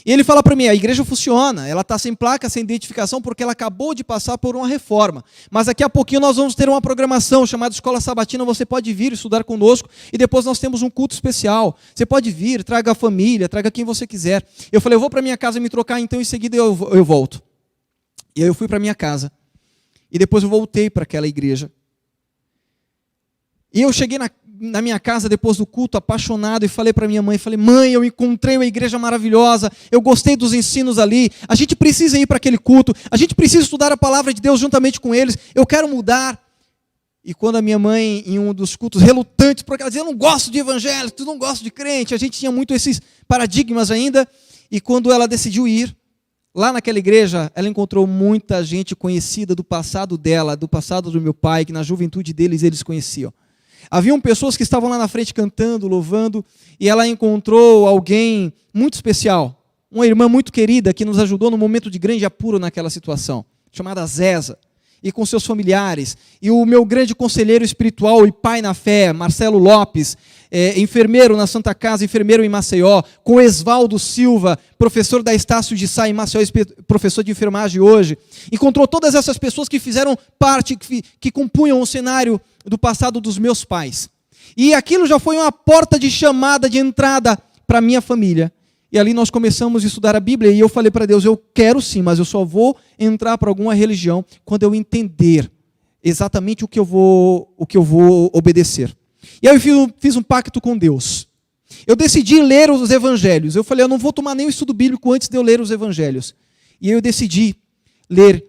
E ele fala para mim, a igreja funciona, ela está sem placa, sem identificação, porque ela acabou de passar por uma reforma. Mas daqui a pouquinho nós vamos ter uma programação chamada Escola Sabatina, você pode vir estudar conosco, e depois nós temos um culto especial. Você pode vir, traga a família, traga quem você quiser. Eu falei, eu vou para minha casa me trocar, então em seguida eu volto. E aí eu fui para minha casa. E depois eu voltei para aquela igreja. E eu cheguei na minha casa depois do culto, apaixonado, e falei para minha mãe, mãe, eu encontrei uma igreja maravilhosa, eu gostei dos ensinos ali, a gente precisa ir para aquele culto, a gente precisa estudar a palavra de Deus juntamente com eles, eu quero mudar. E quando a minha mãe, em um dos cultos, relutante, porque ela dizia, eu não gosto de evangélico, tu não gosta de crente, a gente tinha muito esses paradigmas ainda, e quando ela decidiu ir, lá naquela igreja, ela encontrou muita gente conhecida do passado dela, do passado do meu pai, que na juventude deles eles conheciam. Haviam pessoas que estavam lá na frente cantando, louvando, e ela encontrou alguém muito especial, uma irmã muito querida que nos ajudou num momento de grande apuro naquela situação, chamada Zéza, e com seus familiares, e o meu grande conselheiro espiritual e pai na fé, Marcelo Lopes, enfermeiro na Santa Casa, enfermeiro em Maceió, com Esvaldo Silva, professor da Estácio de Sá em Maceió, professor de enfermagem hoje. Encontrou todas essas pessoas que fizeram parte, que compunham o cenário do passado dos meus pais. E aquilo já foi uma porta de chamada, de entrada para a minha família. E ali nós começamos a estudar a Bíblia, e eu falei para Deus, eu quero sim, mas eu só vou entrar para alguma religião quando eu entender exatamente o que eu vou obedecer. E aí eu fiz um pacto com Deus. Eu decidi ler os evangelhos. Eu falei, eu não vou tomar nenhum estudo bíblico antes de eu ler os evangelhos. E aí eu decidi ler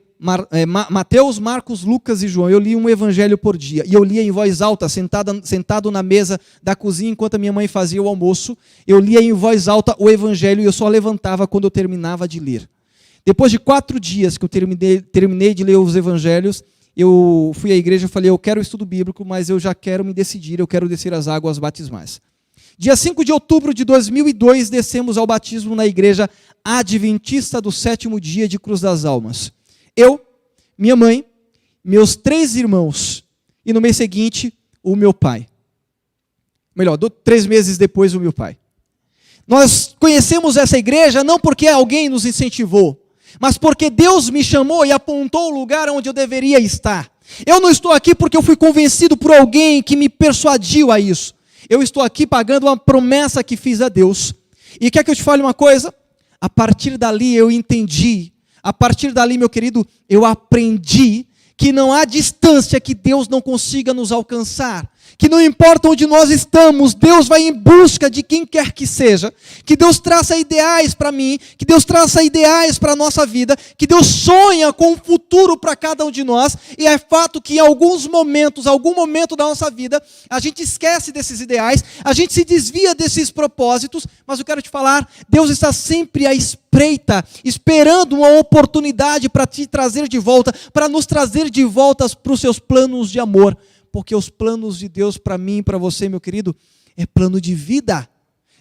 Mateus, Marcos, Lucas e João. Eu li um evangelho por dia. E eu lia em voz alta, sentado na mesa da cozinha, enquanto a minha mãe fazia o almoço. Eu lia em voz alta o evangelho e eu só levantava quando eu terminava de ler. Depois de 4 dias que eu terminei de ler os evangelhos, eu fui à igreja e falei, eu quero estudo bíblico, mas eu já quero me decidir, eu quero descer as águas batismais. Dia 5 de outubro de 2002, descemos ao batismo na igreja Adventista do 7º dia de Cruz das Almas. Eu, minha mãe, meus 3 irmãos, e no mês seguinte, o meu pai. Melhor, 3 meses depois, o meu pai. Nós conhecemos essa igreja não porque alguém nos incentivou, mas porque Deus me chamou e apontou o lugar onde eu deveria estar. Eu não estou aqui porque eu fui convencido por alguém que me persuadiu a isso. Eu estou aqui pagando uma promessa que fiz a Deus. E quer que eu te fale uma coisa? A partir dali eu entendi, a partir dali, meu querido, eu aprendi que não há distância que Deus não consiga nos alcançar. Que não importa onde nós estamos, Deus vai em busca de quem quer que seja, que Deus traça ideais para mim, que Deus traça ideais para a nossa vida, que Deus sonha com um futuro para cada um de nós, e é fato que em algum momento da nossa vida, a gente esquece desses ideais, a gente se desvia desses propósitos, mas eu quero te falar, Deus está sempre à espreita, esperando uma oportunidade para te trazer de volta, para nos trazer de volta para os seus planos de amor. Porque os planos de Deus para mim e para você, meu querido, é plano de vida.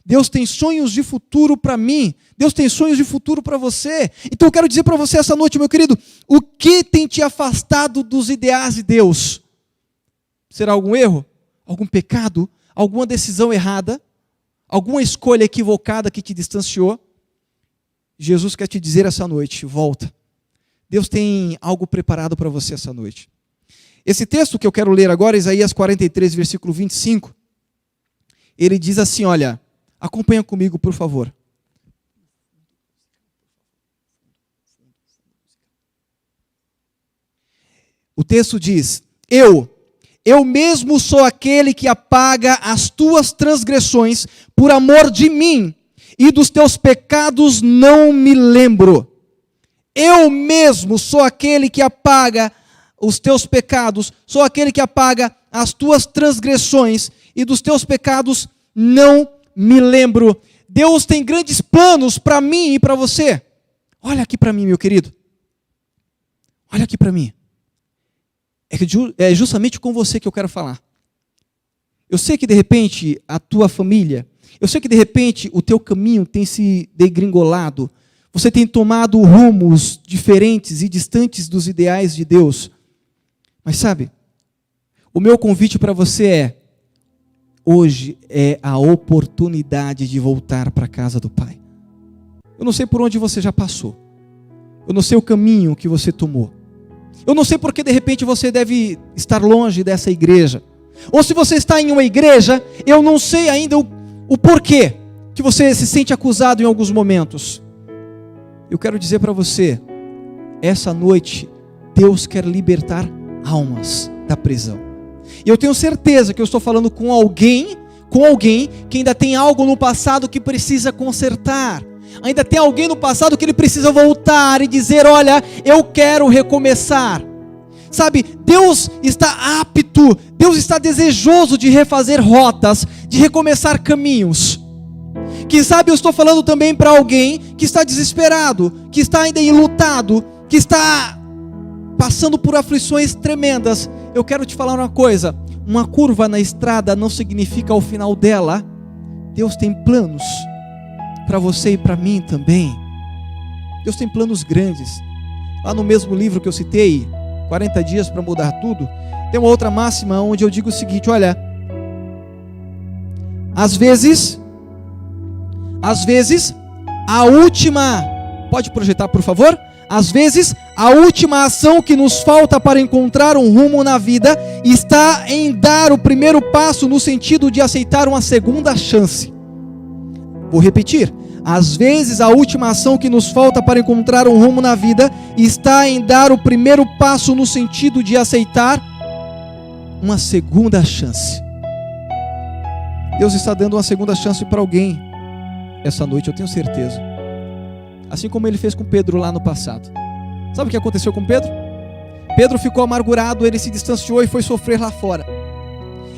Deus tem sonhos de futuro para mim. Deus tem sonhos de futuro para você. Então eu quero dizer para você essa noite, meu querido, o que tem te afastado dos ideais de Deus? Será algum erro? Algum pecado? Alguma decisão errada? Alguma escolha equivocada que te distanciou? Jesus quer te dizer essa noite, volta. Deus tem algo preparado para você essa noite. Esse texto que eu quero ler agora, Isaías 43, versículo 25, ele diz assim, olha, acompanha comigo, por favor. O texto diz, eu mesmo sou aquele que apaga as tuas transgressões por amor de mim, e dos teus pecados não me lembro. Eu mesmo sou aquele que apaga os teus pecados, sou aquele que apaga as tuas transgressões, e dos teus pecados não me lembro. Deus tem grandes planos para mim e para você. Olha aqui para mim, meu querido. Olha aqui para mim. É justamente com você que eu quero falar. Eu sei que de repente a tua família, eu sei que de repente o teu caminho tem se degringolado, você tem tomado rumos diferentes e distantes dos ideais de Deus. Mas sabe, o meu convite para você hoje é a oportunidade de voltar para a casa do Pai. Eu não sei por onde você já passou. Eu não sei o caminho que você tomou. Eu não sei porque de repente você deve estar longe dessa igreja. Ou se você está em uma igreja, eu não sei ainda o porquê que você se sente acusado em alguns momentos. Eu quero dizer para você, essa noite, Deus quer libertar almas da prisão. E eu tenho certeza que eu estou falando com alguém que ainda tem algo no passado que precisa consertar. Ainda tem alguém no passado que ele precisa voltar e dizer, olha, eu quero recomeçar. Sabe, Deus está apto, Deus está desejoso de refazer rotas, de recomeçar caminhos. Quem sabe eu estou falando também para alguém que está desesperado, que está ainda enlutado, que está passando por aflições tremendas. Eu quero te falar uma coisa, uma curva na estrada não significa o final dela. Deus tem planos para você e para mim também. Deus tem planos grandes. Lá no mesmo livro que eu citei, 40 dias para mudar tudo, tem uma outra máxima onde eu digo o seguinte, olha, às vezes, a última, pode projetar por favor? Às vezes, a última ação que nos falta para encontrar um rumo na vida está em dar o primeiro passo no sentido de aceitar uma segunda chance. Vou repetir. Às vezes, a última ação que nos falta para encontrar um rumo na vida está em dar o primeiro passo no sentido de aceitar uma segunda chance. Deus está dando uma segunda chance para alguém essa noite, eu tenho certeza. Assim como Ele fez com Pedro lá no passado. Sabe o que aconteceu com Pedro? Pedro ficou amargurado, ele se distanciou e foi sofrer lá fora.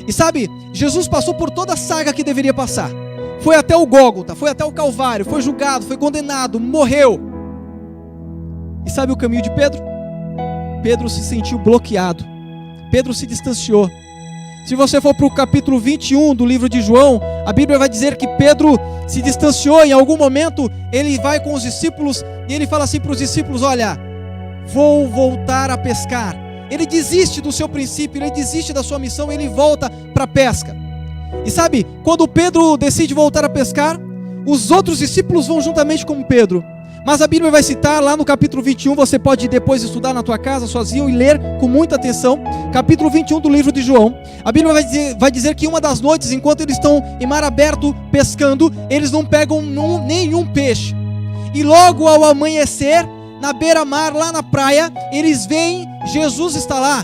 E sabe, Jesus passou por toda a saga que deveria passar. Foi até o Gólgota, foi até o Calvário, foi julgado, foi condenado, morreu. E sabe o caminho de Pedro? Pedro se sentiu bloqueado. Pedro se distanciou. Se você for para o capítulo 21 do livro de João, a Bíblia vai dizer que Pedro se distanciou. Em algum momento ele vai com os discípulos e ele fala assim para os discípulos, olha, vou voltar a pescar. Ele desiste do seu princípio, ele desiste da sua missão, ele volta para a pesca. E sabe, quando Pedro decide voltar a pescar, os outros discípulos vão juntamente com Pedro. Mas a Bíblia vai citar lá no capítulo 21, você pode depois estudar na tua casa sozinho e ler com muita atenção, capítulo 21 do livro de João. A Bíblia vai dizer que uma das noites, enquanto eles estão em mar aberto pescando, eles não pegam nenhum peixe. E logo ao amanhecer, na beira-mar, lá na praia, eles veem Jesus está lá.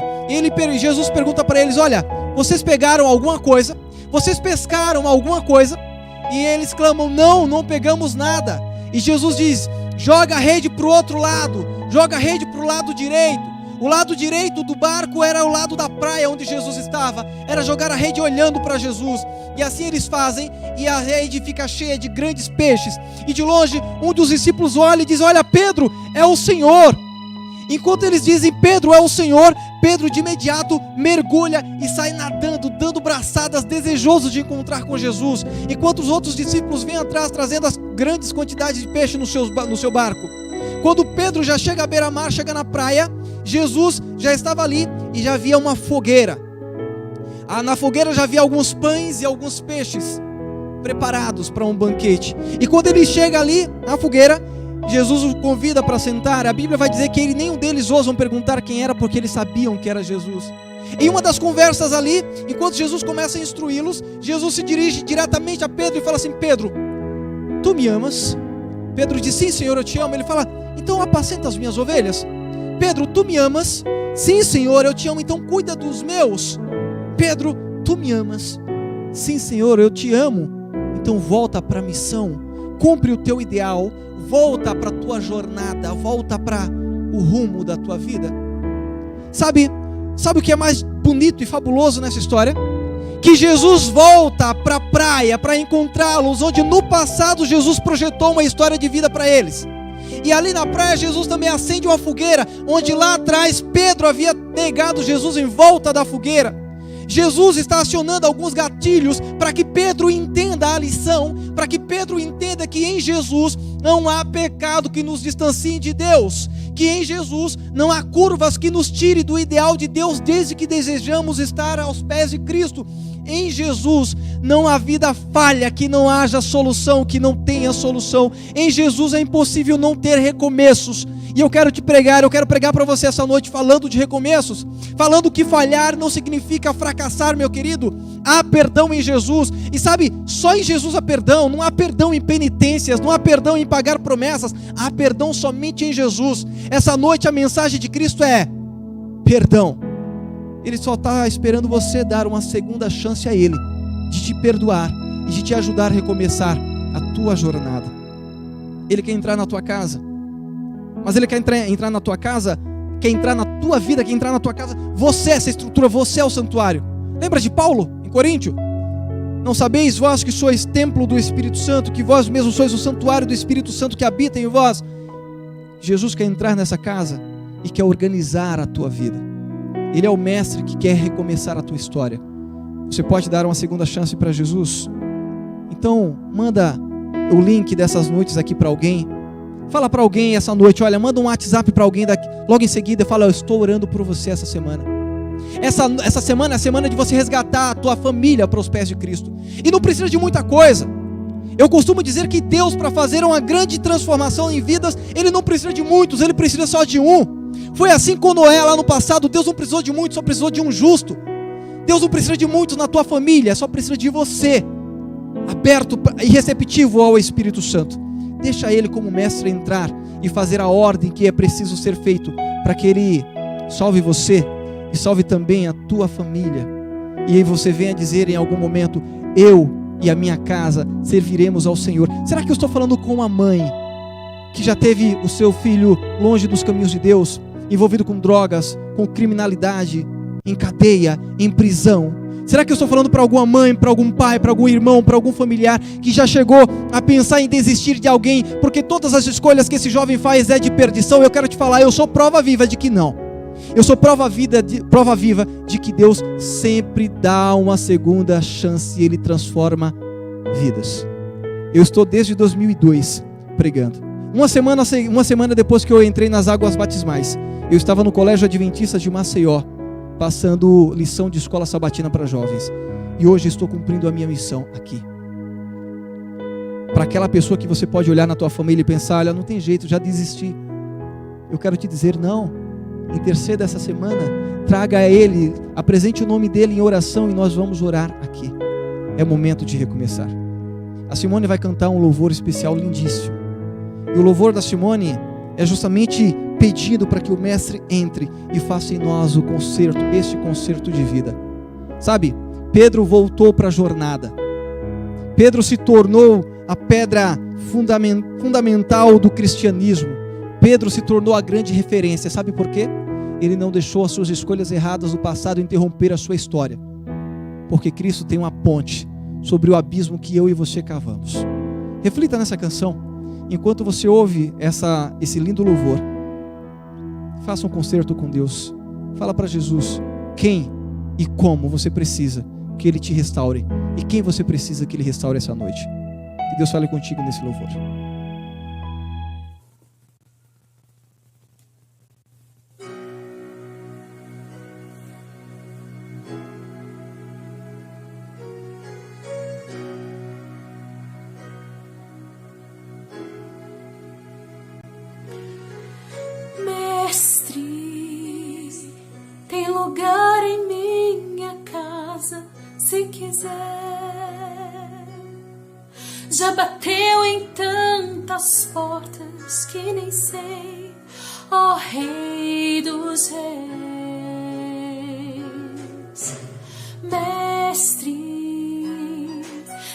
Jesus pergunta para eles, olha, vocês pegaram alguma coisa? Vocês pescaram alguma coisa? E eles clamam, não pegamos nada. E Jesus diz, joga a rede para o outro lado, joga a rede para o lado direito. O lado direito do barco era o lado da praia onde Jesus estava, era jogar a rede olhando para Jesus. E assim eles fazem, e a rede fica cheia de grandes peixes. E de longe, um dos discípulos olha e diz, olha, Pedro, é o Senhor. Enquanto eles dizem, Pedro é o Senhor, Pedro de imediato mergulha e sai nadando, dando braçadas, desejoso de encontrar com Jesus. Enquanto os outros discípulos vêm atrás, trazendo as grandes quantidades de peixe no seu barco. Quando Pedro já chega à beira-mar, chega na praia, Jesus já estava ali e já havia uma fogueira. Na fogueira já havia alguns pães e alguns peixes preparados para um banquete. E quando ele chega ali na fogueira, Jesus o convida para sentar. A Bíblia vai dizer que nenhum deles ousam perguntar quem era, porque eles sabiam que era Jesus. Em uma das conversas ali, enquanto Jesus começa a instruí-los, Jesus se dirige diretamente a Pedro e fala assim: Pedro, tu me amas? Pedro diz: sim, Senhor, eu te amo. Ele fala: então apacenta as minhas ovelhas. Pedro, tu me amas? Sim, Senhor, eu te amo, então cuida dos meus. Pedro, tu me amas? Sim, Senhor, eu te amo, então volta para a missão, cumpre o teu ideal, volta para a tua jornada, volta para o rumo da tua vida. Sabe o que é mais bonito e fabuloso nessa história? Que Jesus volta para a praia para encontrá-los, onde no passado Jesus projetou uma história de vida para eles. E ali na praia Jesus também acende uma fogueira, onde lá atrás Pedro havia negado Jesus em volta da fogueira. Jesus está acionando alguns gatilhos para que Pedro entenda a lição, para que Pedro entenda que em Jesus não há pecado que nos distancie de Deus, que em Jesus não há curvas que nos tire do ideal de Deus, desde que desejamos estar aos pés de Cristo. Em Jesus não há vida falha, que não haja solução, que não tenha solução. Em Jesus é impossível não ter recomeços. E eu quero pregar para você essa noite falando de recomeços, falando que falhar não significa fracassar, meu querido. Há perdão em Jesus, e sabe, só em Jesus há perdão. Não há perdão em penitências, não há perdão em pagar promessas, há perdão somente em Jesus. Essa noite a mensagem de Cristo é perdão. Ele só está esperando você dar uma segunda chance a Ele, de te perdoar e de te ajudar a recomeçar a tua jornada. Ele quer entrar na tua casa, mas Ele quer entrar na tua casa, quer entrar na tua vida, quer entrar na tua casa. Você é essa estrutura, você é o santuário. Lembra de Paulo, em Coríntio? Não sabeis vós que sois templo do Espírito Santo, que vós mesmos sois o santuário do Espírito Santo que habita em vós? Jesus quer entrar nessa casa e quer organizar a tua vida. Ele é o mestre que quer recomeçar a tua história. Você pode dar uma segunda chance para Jesus? Então, manda o link dessas noites aqui para alguém. Fala para alguém essa noite, olha, manda um WhatsApp para alguém logo em seguida e fala: eu estou orando por você essa semana. Essa semana é a semana de você resgatar a tua família para os pés de Cristo. E não precisa de muita coisa. Eu costumo dizer que Deus, para fazer uma grande transformação em vidas, Ele não precisa de muitos, Ele precisa só de um. Foi assim com Noé lá no passado. Deus não precisou de muitos, só precisou de um justo. Deus não precisa de muitos na tua família, só precisa de você, aberto e receptivo ao Espírito Santo. Deixa Ele como mestre entrar e fazer a ordem que é preciso ser feito, para que Ele salve você e salve também a tua família. E aí você venha dizer em algum momento: eu e a minha casa serviremos ao Senhor. Será que eu estou falando com uma mãe que já teve o seu filho longe dos caminhos de Deus, envolvido com drogas, com criminalidade, em cadeia, em prisão? Será que eu estou falando para alguma mãe, para algum pai, para algum irmão, para algum familiar que já chegou a pensar em desistir de alguém, porque todas as escolhas que esse jovem faz é de perdição? Eu quero te falar, eu sou prova viva de que não. Eu sou prova viva de que Deus sempre dá uma segunda chance e Ele transforma vidas. Eu estou desde 2002 pregando. Uma semana depois que eu entrei nas águas batismais, eu estava no Colégio Adventista de Maceió, passando lição de escola sabatina para jovens. E hoje estou cumprindo a minha missão aqui. Para aquela pessoa que você pode olhar na tua família e pensar: olha, não tem jeito, já desisti. Eu quero te dizer: não. Interceda essa semana, traga a Ele, apresente o nome dEle em oração e nós vamos orar aqui. É momento de recomeçar. A Simone vai cantar um louvor especial lindíssimo. E o louvor da Simone é justamente pedindo para que o Mestre entre e faça em nós o concerto, este concerto de vida. Sabe, Pedro voltou para a jornada. Pedro se tornou a pedra fundamental do cristianismo. Pedro se tornou a grande referência. Sabe por quê? Ele não deixou as suas escolhas erradas do passado interromper a sua história. Porque Cristo tem uma ponte sobre o abismo que eu e você cavamos. Reflita nessa canção. Enquanto você ouve esse lindo louvor, Faça um concerto com Deus. Fala para Jesus quem e como você precisa que Ele te restaure e quem você precisa que Ele restaure essa noite. Que Deus fale contigo nesse louvor. Mestre, tem lugar em minha casa, se quiser. Já bateu em tantas portas que nem sei, ó Rei dos Reis. Mestre,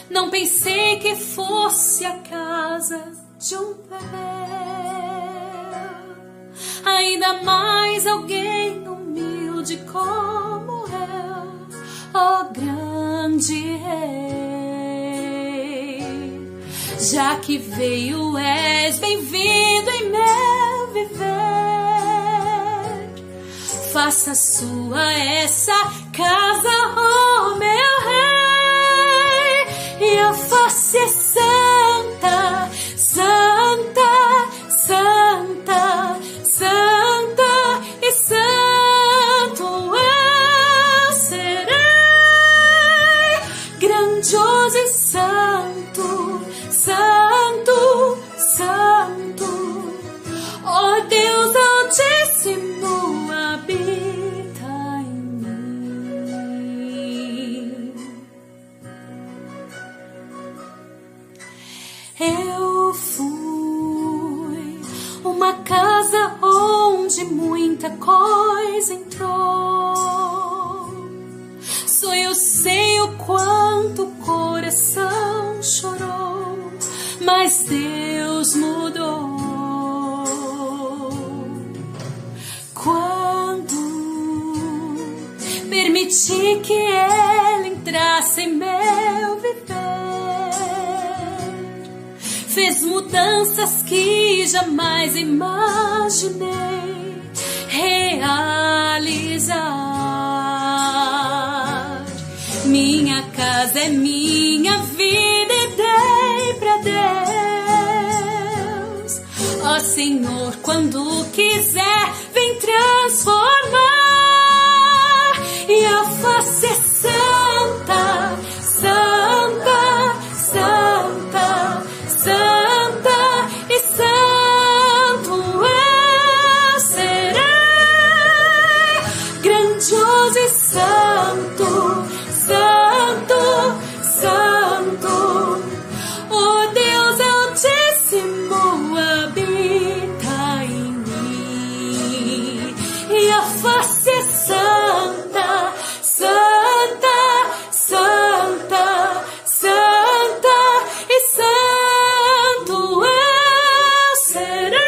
não pensei que fosse a casa de um plebeu, ainda mais alguém humilde como eu, ó grande Rei. Já que veio, és bem-vindo em meu viver. Faça sua essa casa, ó meu Rei, e a face é santa, santa, santa, santa e santo eu serei, grandioso e santo, santo, santo, ó Deus Altíssimo habita em mim. Eu fui uma casa onde muita coisa entrou. Só eu sei o quanto o coração chorou, mas Deus mudou. Quando permiti que Ele entrasse em meu viver, fez mudanças que jamais imaginei realizar. Minha casa é minha vida e dei pra Deus. Ó Senhor, quando quiser, vem transformar. E a face é santa, santa, santa, santa e santo eu serei, grandioso e santo, santo, santo, o Deus Altíssimo habita em mim. E a face é santa, santa, santa, santa e santo eu serei,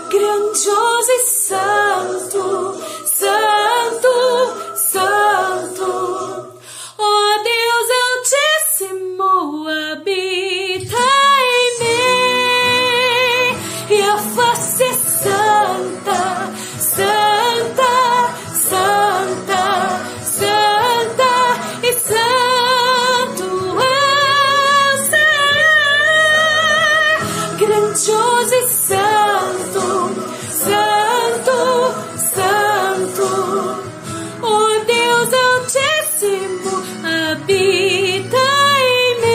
grandioso e santo, santo, santo, ó Deus Altíssimo habita em mim. E a face é santa, santa, santa, santa e santo eu serei, grandioso e santo, santo, santo, o Deus Altíssimo habita em mim.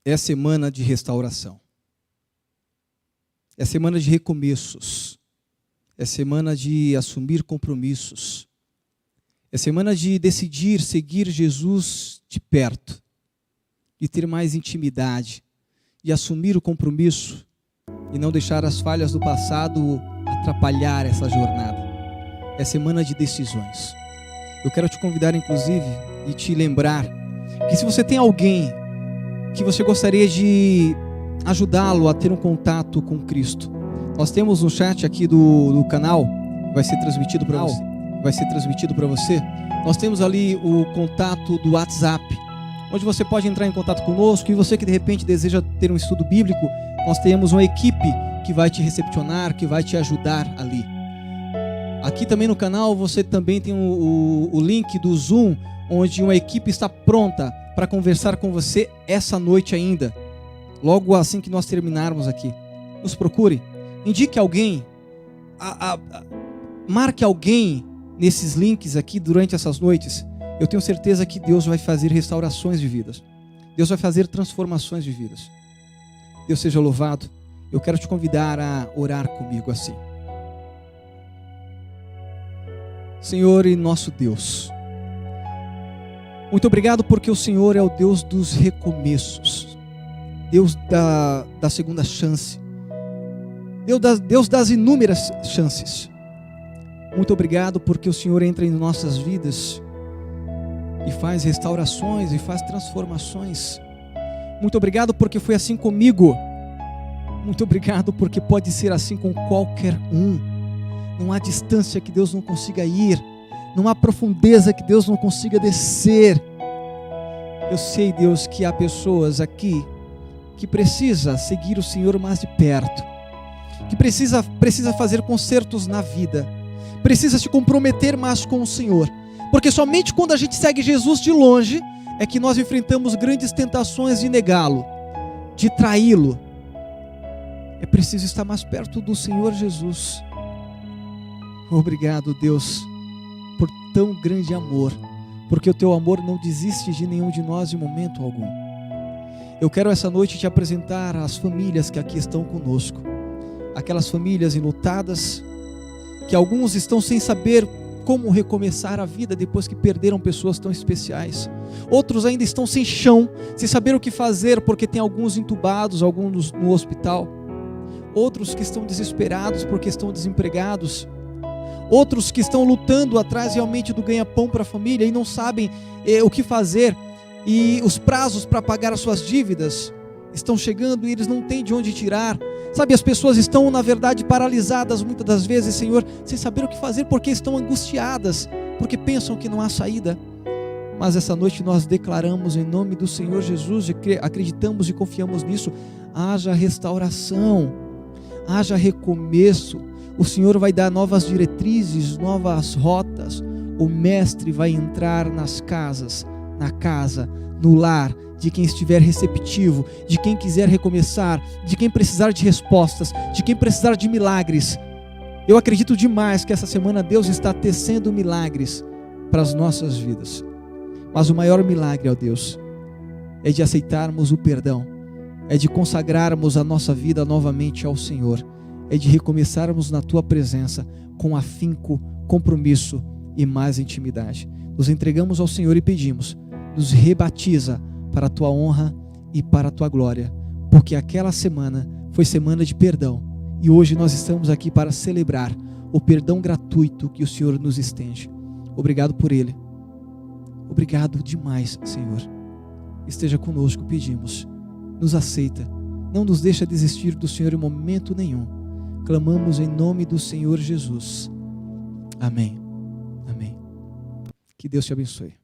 É semana de restauração. É semana de recomeços. É semana de assumir compromissos. É semana de decidir seguir Jesus de perto. De ter mais intimidade. De assumir o compromisso. E não deixar as falhas do passado atrapalhar essa jornada. É semana de decisões. Eu quero te convidar, inclusive, e te lembrar que se você tem alguém que você gostaria de ajudá-lo a ter um contato com Cristo. Nós temos um chat aqui do canal, vai ser transmitido para você. Nós temos ali o contato do WhatsApp, onde você pode entrar em contato conosco. E você que de repente deseja ter um estudo bíblico, nós temos uma equipe que vai te recepcionar, que vai te ajudar ali. Aqui também no canal você também tem o link do Zoom, onde uma equipe está pronta para conversar com você essa noite ainda. Logo assim que nós terminarmos aqui, nos procure, indique alguém, marque alguém nesses links aqui durante essas noites. Eu tenho certeza que Deus vai fazer restaurações de vidas. Deus vai fazer transformações de vidas. Deus seja louvado. Eu quero te convidar a orar comigo assim. Senhor e nosso Deus, muito obrigado porque o Senhor é o Deus dos recomeços, Deus da segunda chance, Deus das inúmeras chances. Muito obrigado porque o Senhor entra em nossas vidas e faz restaurações e faz transformações. Muito obrigado porque foi assim comigo. Muito obrigado porque pode ser assim com qualquer um. Não há distância que Deus não consiga ir, não há profundeza que Deus não consiga descer. Eu sei, Deus, que há pessoas aqui que precisa seguir o Senhor mais de perto, que precisa fazer concertos na vida, precisa se comprometer mais com o Senhor, porque somente quando a gente segue Jesus de longe é que nós enfrentamos grandes tentações de negá-lo, de traí-lo. É preciso estar mais perto do Senhor Jesus. Obrigado, Deus, por tão grande amor, porque o teu amor não desiste de nenhum de nós em momento algum. Eu quero essa noite te apresentar as famílias que aqui estão conosco, aquelas famílias enlutadas, que alguns estão sem saber como recomeçar a vida depois que perderam pessoas tão especiais. Outros ainda estão sem chão, sem saber o que fazer, porque tem alguns entubados, alguns no hospital. Outros que estão desesperados porque estão desempregados. Outros que estão lutando atrás realmente do ganha-pão para a família e não sabem o que fazer. E os prazos para pagar as suas dívidas estão chegando e eles não têm de onde tirar. Sabe, as pessoas estão, na verdade, paralisadas muitas das vezes, Senhor, sem saber o que fazer, porque estão angustiadas, porque pensam que não há saída. Mas essa noite nós declaramos em nome do Senhor Jesus, e acreditamos e confiamos nisso, haja restauração, haja recomeço. O Senhor vai dar novas diretrizes, novas rotas. O Mestre vai entrar nas casas, na casa, no lar, de quem estiver receptivo, de quem quiser recomeçar, de quem precisar de respostas, de quem precisar de milagres. Eu acredito demais que essa semana Deus está tecendo milagres para as nossas vidas. Mas o maior milagre, ó Deus, é de aceitarmos o perdão, é de consagrarmos a nossa vida novamente ao Senhor, é de recomeçarmos na Tua presença com afinco, compromisso e mais intimidade. Nos entregamos ao Senhor e pedimos, nos rebatiza para a Tua honra e para a Tua glória, porque aquela semana foi semana de perdão e hoje nós estamos aqui para celebrar o perdão gratuito que o Senhor nos estende. Obrigado por ele. Obrigado demais, Senhor. Esteja conosco, pedimos. Nos aceita. Não nos deixa desistir do Senhor em momento nenhum. Clamamos em nome do Senhor Jesus. Amém. Amém. Que Deus te abençoe.